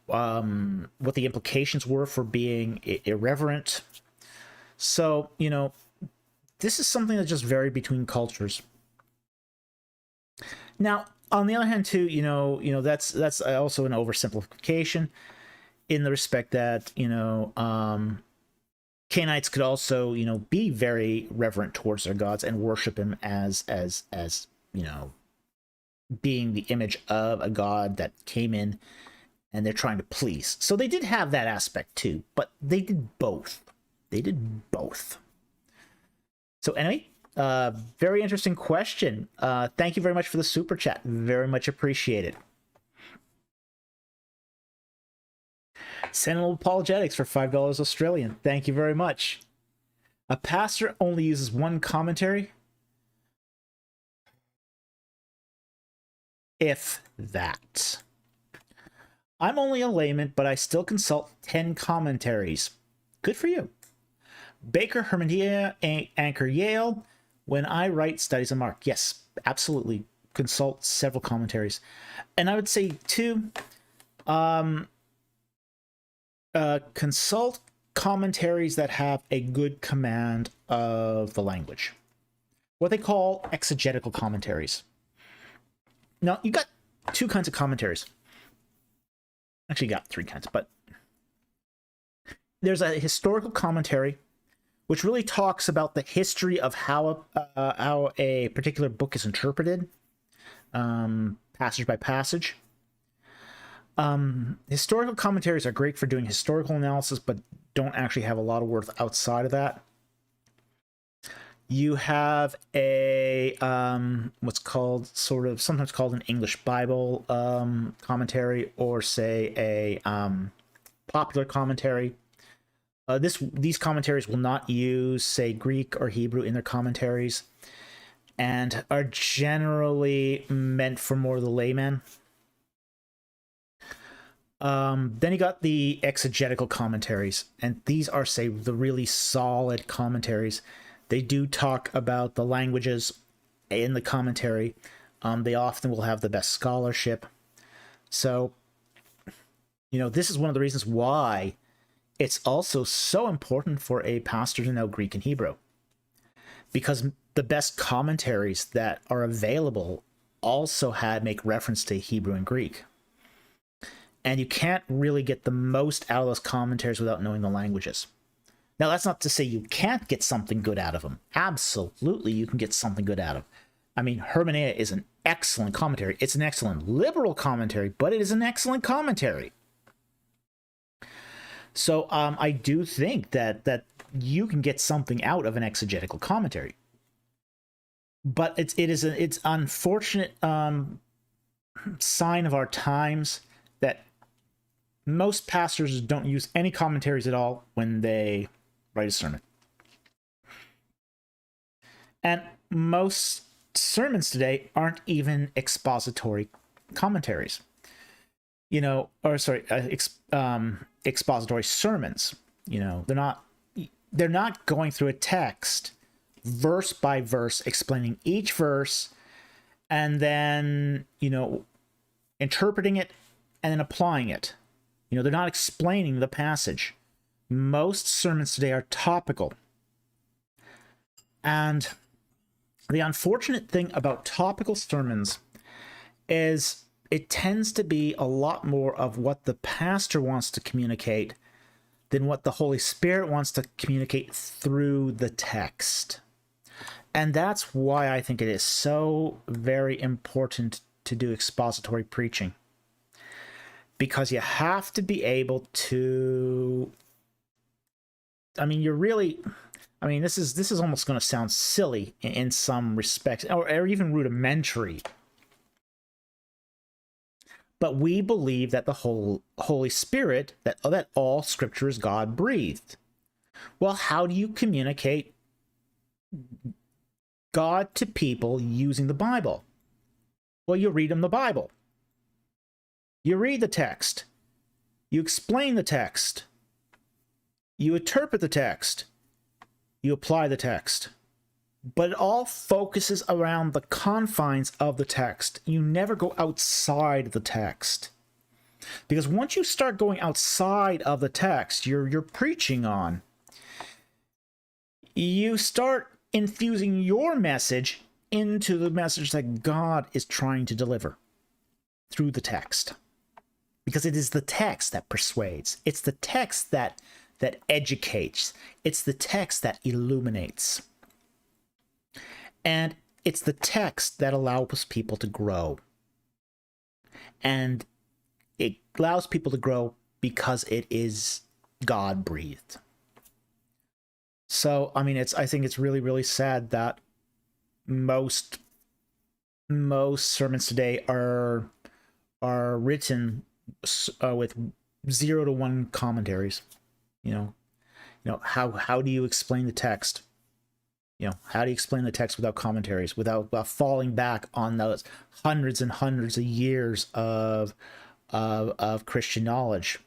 what the implications were for being irreverent. So, this is something that just varied between cultures. Now, on the other hand, too, that's also an oversimplification in the respect that, Canaanites could also, be very reverent towards their gods and worship him as being the image of a god that came in and they're trying to please. So they did have that aspect too, but they did both. So anyway, very interesting question. Thank you very much for the super chat. Very much appreciated. Sentinel Apologetics for $5 Australian. Thank you very much. A pastor only uses one commentary? If that. I'm only a layman, but I still consult 10 commentaries. Good for you. Baker Hermania Anchor Yale. When I write studies on Mark. Yes, absolutely. Consult several commentaries. And I would say, too, consult commentaries that have a good command of the language. What they call exegetical commentaries. Now, you got two kinds of commentaries. Actually, you got three kinds, but there's a historical commentary, which really talks about the history of how a particular book is interpreted, passage by passage. Historical commentaries are great for doing historical analysis, but don't actually have a lot of worth outside of that. You have a what's called sometimes called an English Bible commentary, or say a popular commentary. These commentaries will not use, say, Greek or Hebrew in their commentaries, and are generally meant for more of the layman. Then you got the exegetical commentaries, and these are, say, the really solid commentaries. They do talk about the languages in the commentary. They often will have the best scholarship. So, this is one of the reasons why it's also so important for a pastor to know Greek and Hebrew. Because the best commentaries that are available also make reference to Hebrew and Greek. And you can't really get the most out of those commentaries without knowing the languages. Now, that's not to say you can't get something good out of them. Absolutely, you can get something good out of them. I mean, Hermania is an excellent commentary. It's an excellent liberal commentary, but it is an excellent commentary. So I do think that you can get something out of an exegetical commentary. But it's unfortunate sign of our times that most pastors don't use any commentaries at all when they write a sermon. And most sermons today aren't even expository commentaries. Expository sermons. They're not going through a text verse by verse, explaining each verse, and then, interpreting it and then applying it. They're not explaining the passage. Most sermons today are topical. And the unfortunate thing about topical sermons is it tends to be a lot more of what the pastor wants to communicate than what the Holy Spirit wants to communicate through the text. And that's why I think it is so very important to do expository preaching. Because you have to be able to... this is almost going to sound silly in some respects, or even rudimentary. But we believe that the Holy Spirit, that all Scripture is God-breathed. Well, how do you communicate God to people using the Bible? Well, you read them the Bible. You read the text. You explain the text. You interpret the text. You apply the text. But it all focuses around the confines of the text. You never go outside the text. Because once you start going outside of the text you're preaching on, you start infusing your message into the message that God is trying to deliver through the text. Because it is the text that persuades. It's the text that educates. It's the text that illuminates. And it's the text that allows people to grow. And it allows people to grow because it is God-breathed. So, I mean, I think it's really, really sad that most sermons today are written with 0 to 1 commentaries. You know, how do you explain the text? How do you explain the text without commentaries, without falling back on those hundreds and hundreds of years of Christian knowledge?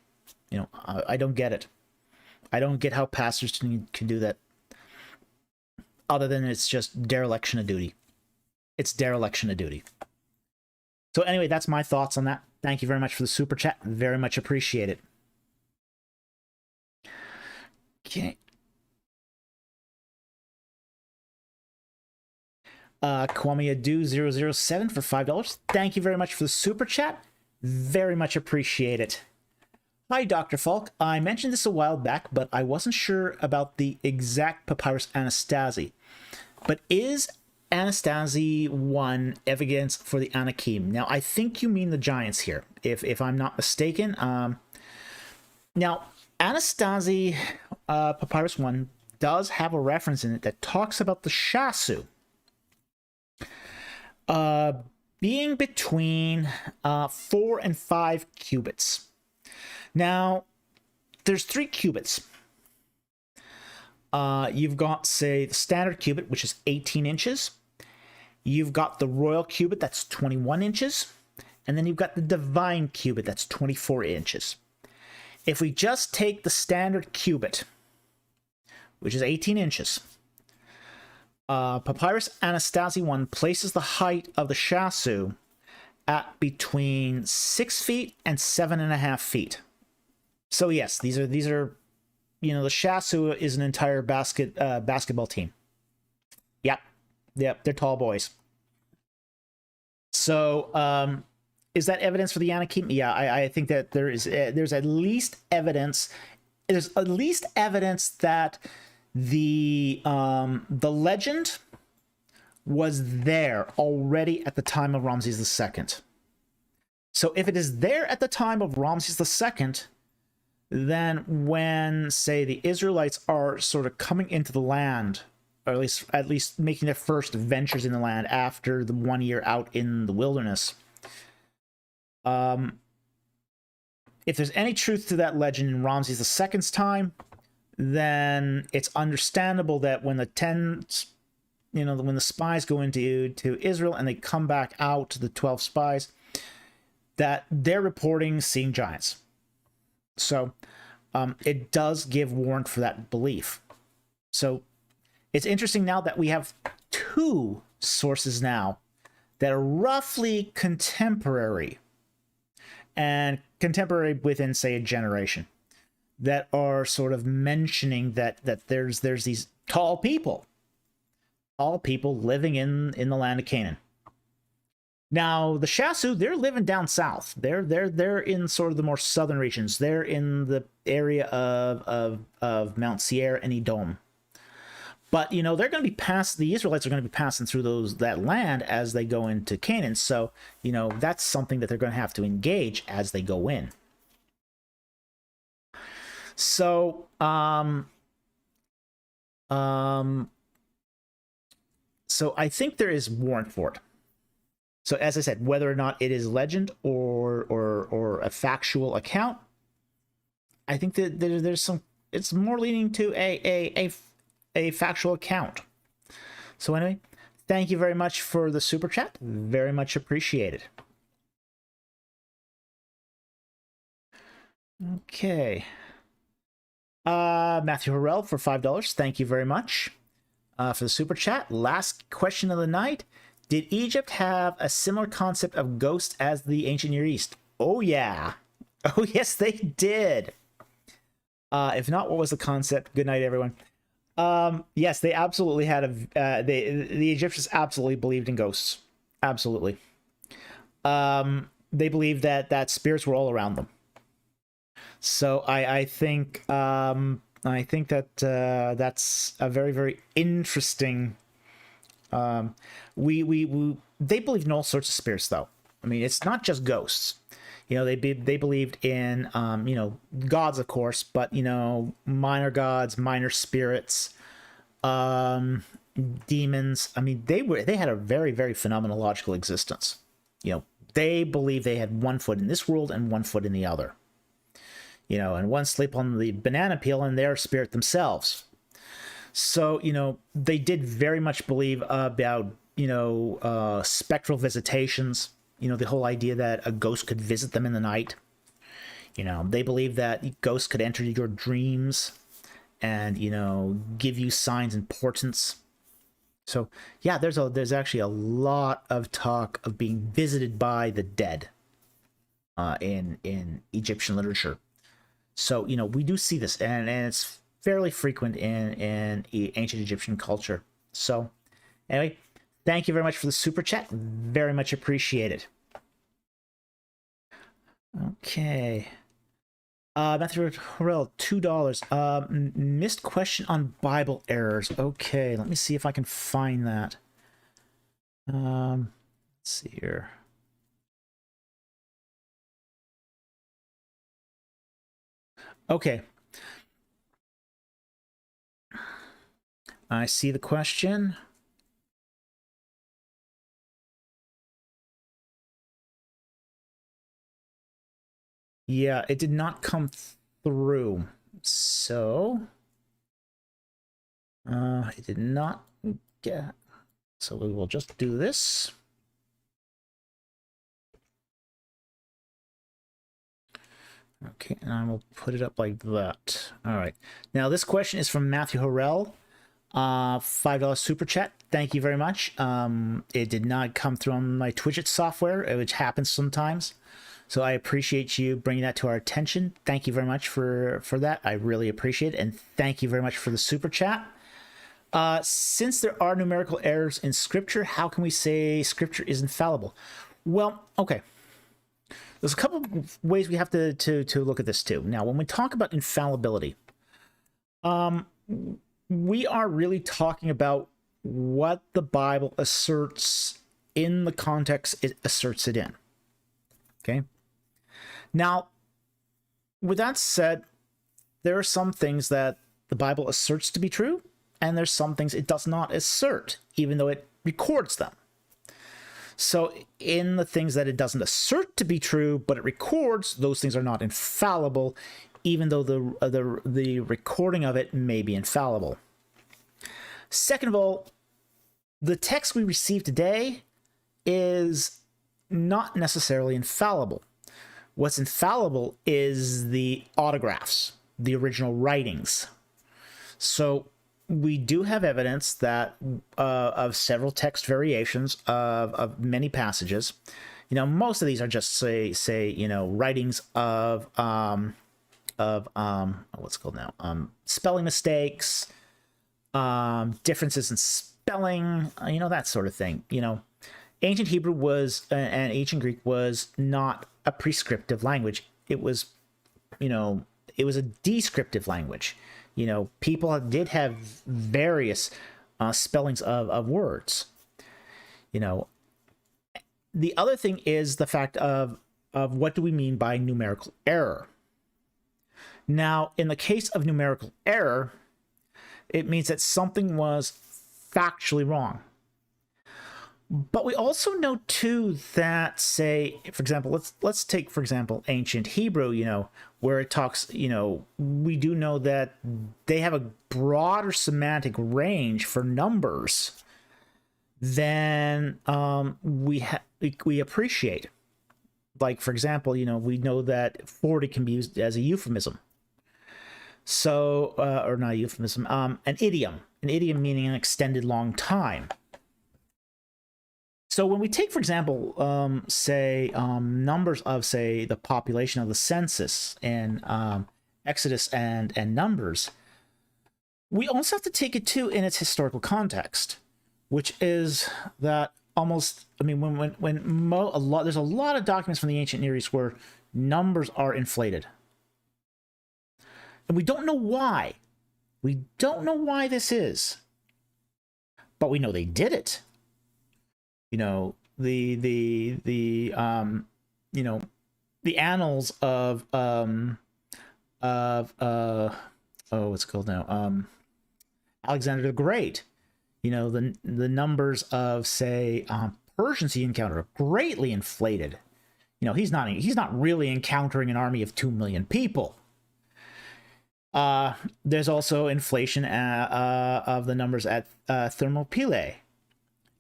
I don't get it. I don't get how pastors can do that. Other than it's just dereliction of duty. It's dereliction of duty. So anyway, that's my thoughts on that. Thank you very much for the super chat. Very much appreciate it. Okay. Kwame Adu 007 for $5. Thank you very much for the super chat. Very much appreciate it. Hi, Dr. Falk. I mentioned this a while back, but I wasn't sure about the exact Papyrus Anastasi. But is Anastasi I evidence for the Anakim? Now, I think you mean the giants here, if I'm not mistaken. Now, Anastasi Papyrus I does have a reference in it that talks about the Shasu being between 4 and 5 cubits. Now, there's 3 cubits. You've got, say, the standard cubit, which is 18 inches. You've got the royal cubit, that's 21 inches. And then you've got the divine cubit, that's 24 inches. If we just take the standard cubit, which is 18 inches, Papyrus Anastasi I places the height of the Shasu at between 6 feet and 7.5 feet. So yes, these are the Shasu is an entire basketball team. Yep, they're tall boys. So is that evidence for the Anakim? Yeah, I think that there's at least evidence. There's at least evidence that the legend was there already at the time of Ramses II. So if it is there at the time of Ramses II, then when, say, the Israelites are sort of coming into the land, or at least making their first ventures in the land after the 1 year out in the wilderness, if there's any truth to that legend in Ramses II's time, then it's understandable that when when the spies go into Israel and they come back out to the 12 spies, that they're reporting seeing giants. So it does give warrant for that belief. So it's interesting now that we have 2 sources now that are roughly contemporary, and contemporary within, say, a generation, that are sort of mentioning that there's these tall people living in the land of Canaan. Now, the Shasu, they're living down south. They're in sort of the more southern regions. They're in the area of Mount Seir and Edom. But, they're going to be the Israelites are going to be passing through that land as they go into Canaan. So, that's something that they're going to have to engage as they go in. So, so I think there is warrant for it. So, as I said, whether or not it is legend or a factual account, I think that there's some. It's more leaning to a factual account. So anyway, thank you very much for the super chat. Very much appreciated. Okay. Matthew Harrell for $5. Thank you very much for the super chat. Last question of the night. Did Egypt have a similar concept of ghosts as the ancient Near East? Oh yeah. Oh, yes, they did. If not, what was the concept? Good night, everyone. Yes, they absolutely had the Egyptians absolutely believed in ghosts. Absolutely. They believed that spirits were all around them. So I think that that's a very, very interesting. They believed in all sorts of spirits, though. I mean, it's not just ghosts. They believed in gods, of course, but minor gods, minor spirits, demons. I mean, they had a very, very phenomenological existence. They believed they had one foot in this world and one foot in the other. And one sleep on the banana peel and their spirit themselves. So, they did very much believe about, spectral visitations, the whole idea that a ghost could visit them in the night. They believed that ghosts could enter your dreams and, give you signs and portents. So, yeah, there's actually a lot of talk of being visited by the dead in Egyptian literature. So, we do see this, and it's fairly frequent in ancient Egyptian culture. So, anyway, thank you very much for the super chat. Very much appreciated. Okay. Matthew Harrell, $2. Missed question on Bible errors. Okay, let me see if I can find that. Let's see here. Okay. I see the question. Yeah, it did not come through. So, it did not get. So we will just do this. Okay, and I will put it up like that. All right. Now, this question is from Matthew Harrell. $5 super chat. Thank you very much. It did not come through on my Twitch software, which happens sometimes. So I appreciate you bringing that to our attention. Thank you very much for that. I really appreciate it. And thank you very much for the super chat. Since there are numerical errors in Scripture, how can we say Scripture is infallible? Well, okay. There's a couple of ways we have to look at this too. Now, when we talk about infallibility, we are really talking about what the Bible asserts in the context it asserts it in. Okay? Now, with that said, there are some things that the Bible asserts to be true, and there's some things it does not assert, even though it records them. So in the things that it doesn't assert to be true, but it records, those things are not infallible, even though the recording of it may be infallible. Second of all, the text we receive today is not necessarily infallible. What's infallible is the autographs, the original writings. So we do have evidence that of several text variations of many passages. Most of these are just say writings of what's called now spelling mistakes, differences in spelling, that sort of thing. Ancient Hebrew and ancient Greek was not a prescriptive language. It was a descriptive language. People did have various spellings of words. The other thing is the fact of what do we mean by numerical error? Now, in the case of numerical error, it means that something was factually wrong. But we also know too that, say, for example, let's take, for example, ancient Hebrew, where it talks, we do know that they have a broader semantic range for numbers than we appreciate. Like, for example, we know that 40 can be used as a euphemism. So, or not a euphemism, an idiom meaning an extended long time. So when we take, for example, say numbers of, say, the population of the census in Exodus and Numbers, we also have to take it too in its historical context, which is that almost, I mean, there's a lot of documents from the ancient Near East where numbers are inflated, and we don't know why. We don't know why this is, but we know they did it. You know, the annals of what's it called now? Alexander the Great. You know, the numbers of, say, Persians he encountered are greatly inflated. You know, he's not really encountering an army of 2 million people. There's also inflation of the numbers at Thermopylae.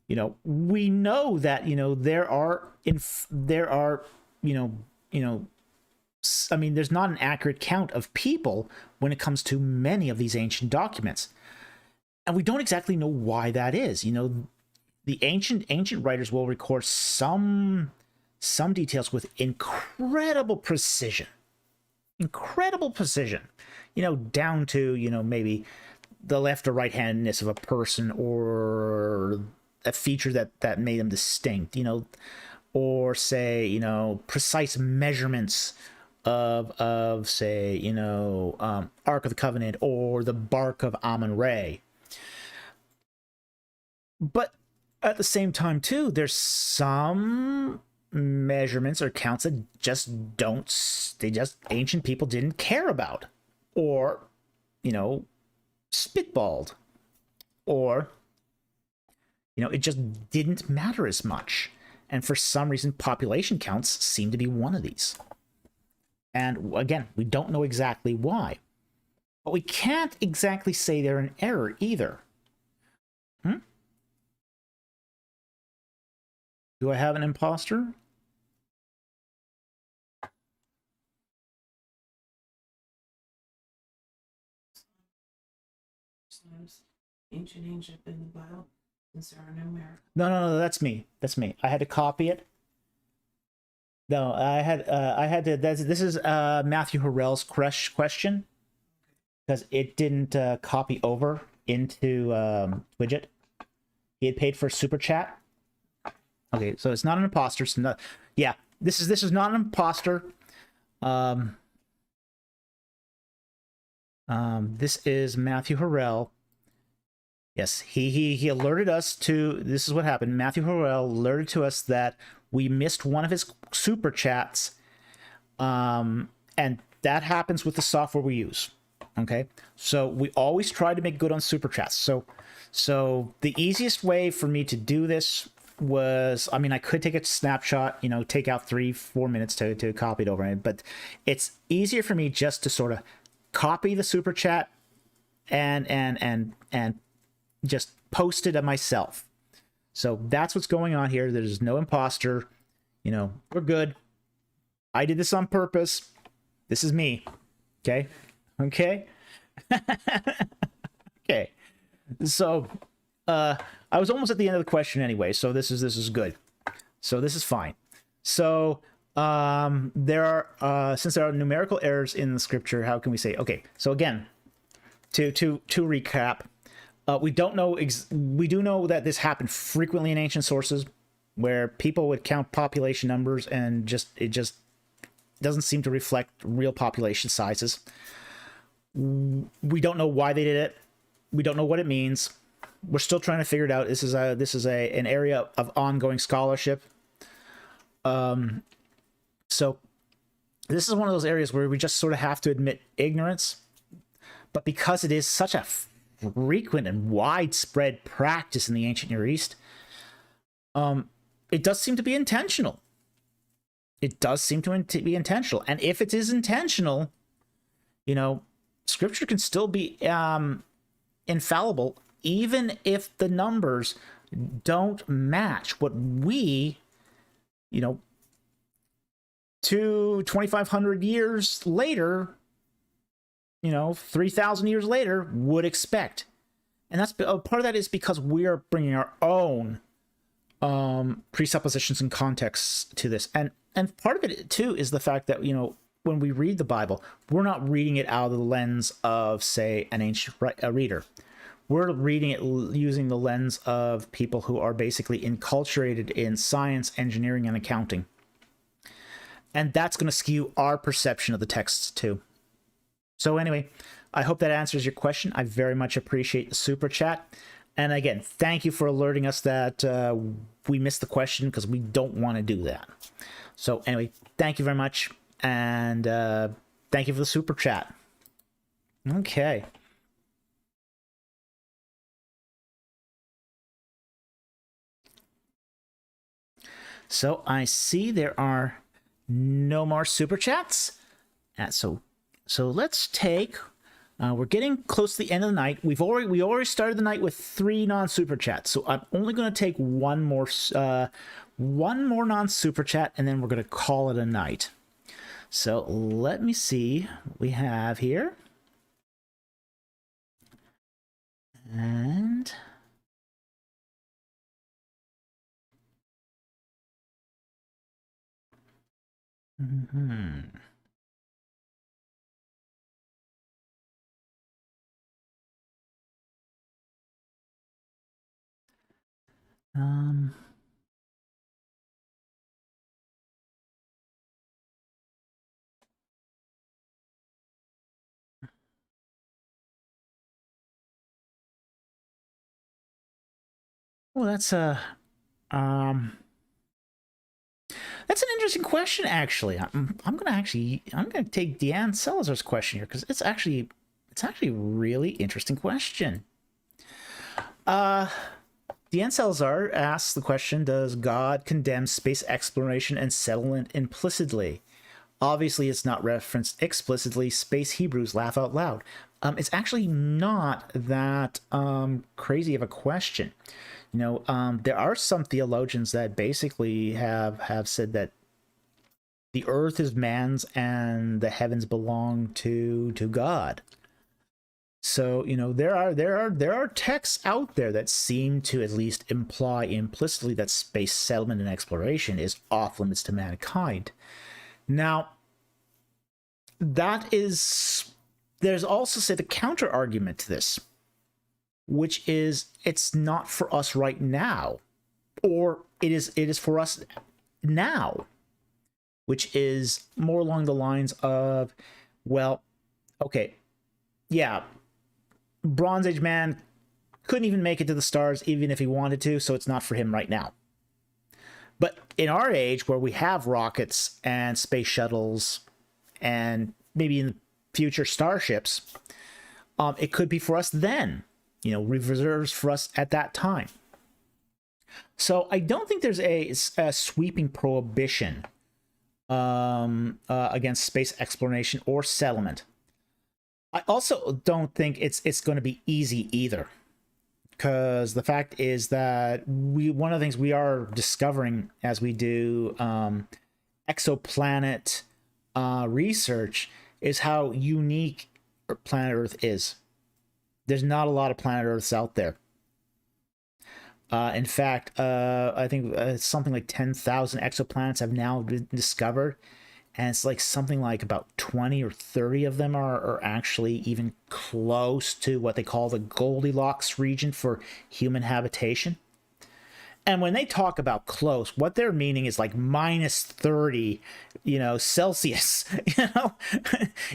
You know, we know that, you know, I mean, there's not an accurate count of people when it comes to many of these ancient documents. And we don't exactly know why that is. You know, the ancient writers will record some details with incredible precision. Incredible precision. You know, down to, you know, maybe the left or right-handedness of a person, or a feature that made them distinct, you know, or, say, you know, precise measurements of say, you know, Ark of the Covenant or the bark of Amun-Re. But at the same time too, there's some measurements or counts that ancient people didn't care about, or, you know, spitballed, or, you know, it just didn't matter as much. And for some reason, population counts seem to be one of these. And again, we don't know exactly why. But we can't exactly say they're in error either. Do I have an imposter? Ancient Egypt in the Bible. Is there a numerical? No, that's me. That's me. I had to copy it. No, I had to. This is Matthew Harrell's question, because it didn't copy over into widget. He had paid for super chat. Okay, so it's not an imposter. So not, yeah, this is not an imposter. This is Matthew Harrell. Yes, he alerted us to, this is what happened. Matthew Harrell alerted to us that we missed one of his super chats, and that happens with the software we use. Okay, so we always try to make good on super chats. So the easiest way for me to do this was, I mean, I could take a snapshot, you know, take out 3-4 minutes to copy it over, but it's easier for me just to sort of copy the super chat and just post it myself. So that's what's going on here. There's no imposter. You know, we're good. I did this on purpose. This is me. Okay. Okay. Okay. So I was almost at the end of the question anyway, so this is good. So this is fine. So there are since there are numerical errors in the scripture, how can we say, okay, so again, to recap, we don't know we do know that this happened frequently in ancient sources, where people would count population numbers and it just doesn't seem to reflect real population sizes. We don't know why they did it. We don't know what it means. We're still trying to figure it out. This is an area of ongoing scholarship. So this is one of those areas where we just sort of have to admit ignorance. But because it is such a frequent and widespread practice in the ancient Near East, it does seem to be intentional. It does seem to be intentional. And if it is intentional, you know, scripture can still be infallible, even if the numbers don't match what we, you know, 2,500 years later, you know, 3,000 years later would expect. And that's part of that is because we are bringing our own presuppositions and contexts to this, and part of it too is the fact that, you know, when we read the Bible, we're not reading it out of the lens of, say, an ancient reader. We're reading it using the lens of people who are basically enculturated in science, engineering, and accounting. And that's going to skew our perception of the texts too. So anyway, I hope that answers your question. I very much appreciate the super chat. And again, thank you for alerting us that we missed the question, because we don't want to do that. So anyway, thank you very much. And thank you for the super chat. Okay. So I see there are no more super chats. So let's take. We're getting close to the end of the night. We already started the night with 3 non-super chats. So I'm only going to take one more non-super chat, and then we're going to call it a night. So let me see what we have here. And well, that's an interesting question, actually. I'm gonna take Deanne Salazar's question here, because it's actually a really interesting question. Deanne Salazar asks the question: does God condemn space exploration and settlement implicitly? Obviously, it's not referenced explicitly. Space Hebrews laugh out loud. It's actually not that crazy of a question. You know, there are some theologians that basically have said that the earth is man's and the heavens belong to God. So, you know, there are texts out there that seem to at least imply implicitly that space settlement and exploration is off limits to mankind. Now, there's also, say, the counter argument to this, which is it's not for us right now, or it is for us now, which is more along the lines of, well, okay, yeah, Bronze Age man couldn't even make it to the stars even if he wanted to, so it's not for him right now. But in our age, where we have rockets and space shuttles and maybe in the future starships, it could be for us then. You know, reserves for us at that time. So I don't think there's a sweeping prohibition against space exploration or settlement. I also don't think it's going to be easy either, because the fact is that one of the things we are discovering as we do exoplanet research is how unique planet Earth is. There's not a lot of planet Earths out there. In fact, I think something like 10,000 exoplanets have now been discovered. And it's like something like about 20 or 30 of them are actually even close to what they call the Goldilocks region for human habitation. And when they talk about close, what they're meaning is like minus 30, you know, Celsius, you know,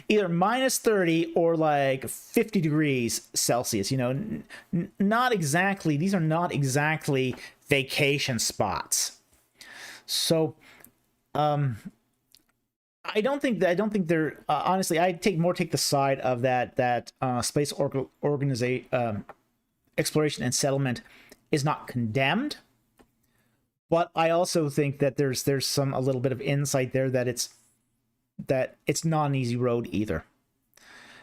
either minus 30 or like 50 degrees Celsius, you know, not exactly, these are not exactly vacation spots. So, I don't think they're honestly. I take the side of that space exploration and settlement is not condemned, but I also think that there's a little bit of insight there that it's not an easy road either.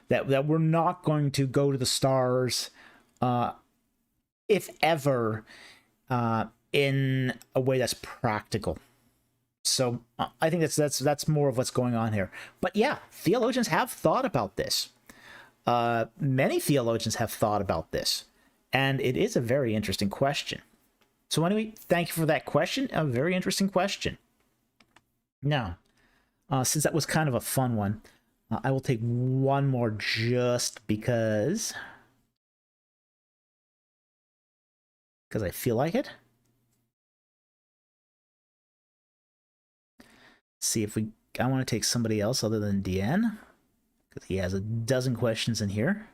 That we're not going to go to the stars, if ever, in a way that's practical. So I think that's more of what's going on here. But yeah, theologians have thought about this. Many theologians have thought about this, and it is a very interesting question. So anyway, thank you for that question. A very interesting question. Now, since that was kind of a fun one, I will take one more just because I feel like it. See if I want to take somebody else other than Deanne, because he has a dozen questions in here.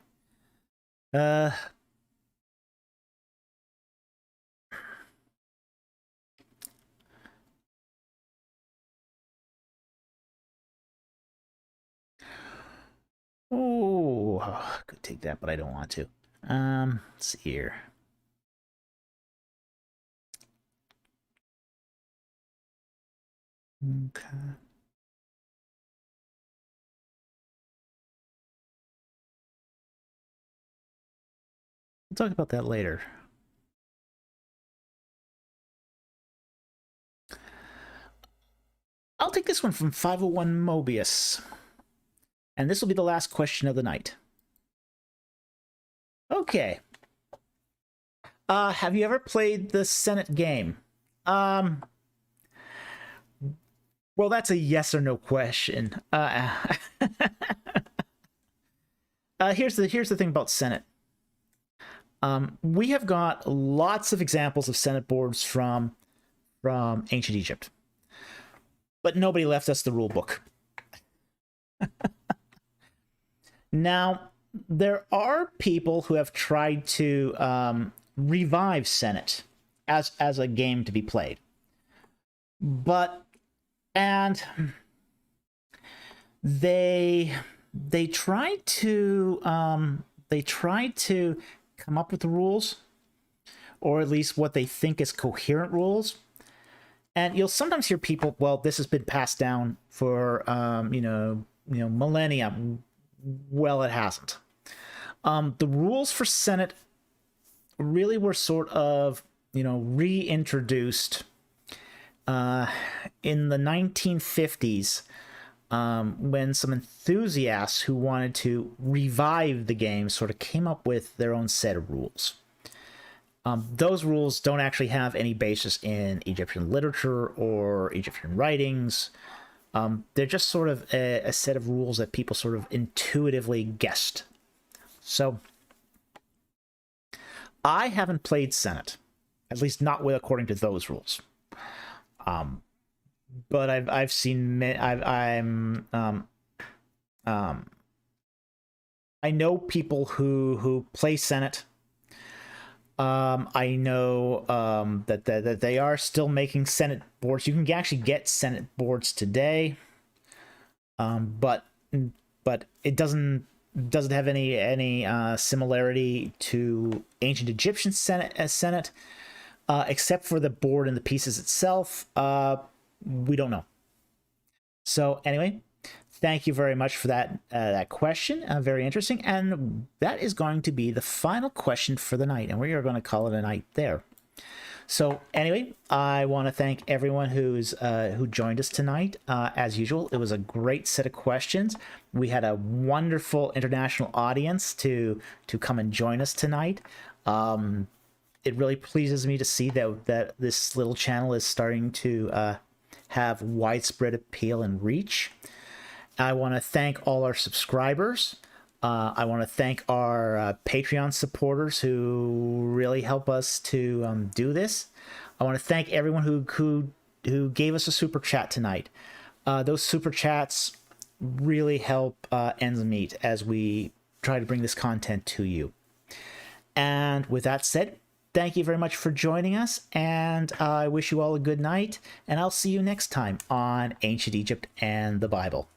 Oh, I could take that, but I don't want to. Let's see here. Okay. We'll talk about that later. I'll take this one from 501 Mobius. And this will be the last question of the night. Okay. Have you ever played the Senet game? Well, that's a yes or no question. Here's the thing about Senet. We have got lots of examples of Senet boards from ancient Egypt, but nobody left us the rule book. Now, there are people who have tried to revive Senet as a game to be played, and they tried to come up with the rules, or at least what they think is coherent rules. And you'll sometimes hear people, well, this has been passed down for millennia. Well, it hasn't. The rules for Senet really were sort of reintroduced in the 1950s when some enthusiasts who wanted to revive the game sort of came up with their own set of rules. Those rules don't actually have any basis in Egyptian literature or Egyptian writings. They're just sort of a set of rules that people sort of intuitively guessed. So I haven't played Senet, at least not according to those rules. But I've seen I know people who play Senet. I know that they are still making Senet boards. You can actually get Senet boards today, but it doesn't have any similarity to ancient Egyptian Senet, except for the board and the pieces itself. We don't know. So anyway, thank you very much for that question. Very interesting. And that is going to be the final question for the night. And we are going to call it a night there. So anyway, I want to thank everyone who joined us tonight. As usual, it was a great set of questions. We had a wonderful international audience to come and join us tonight. It really pleases me to see that this little channel is starting to have widespread appeal and reach. I want to thank all our subscribers. I want to thank our Patreon supporters who really help us to do this. I want to thank everyone who gave us a super chat tonight. Those super chats really help ends meet as we try to bring this content to you. And with that said, thank you very much for joining us, and I wish you all a good night, and I'll see you next time on Ancient Egypt and the Bible.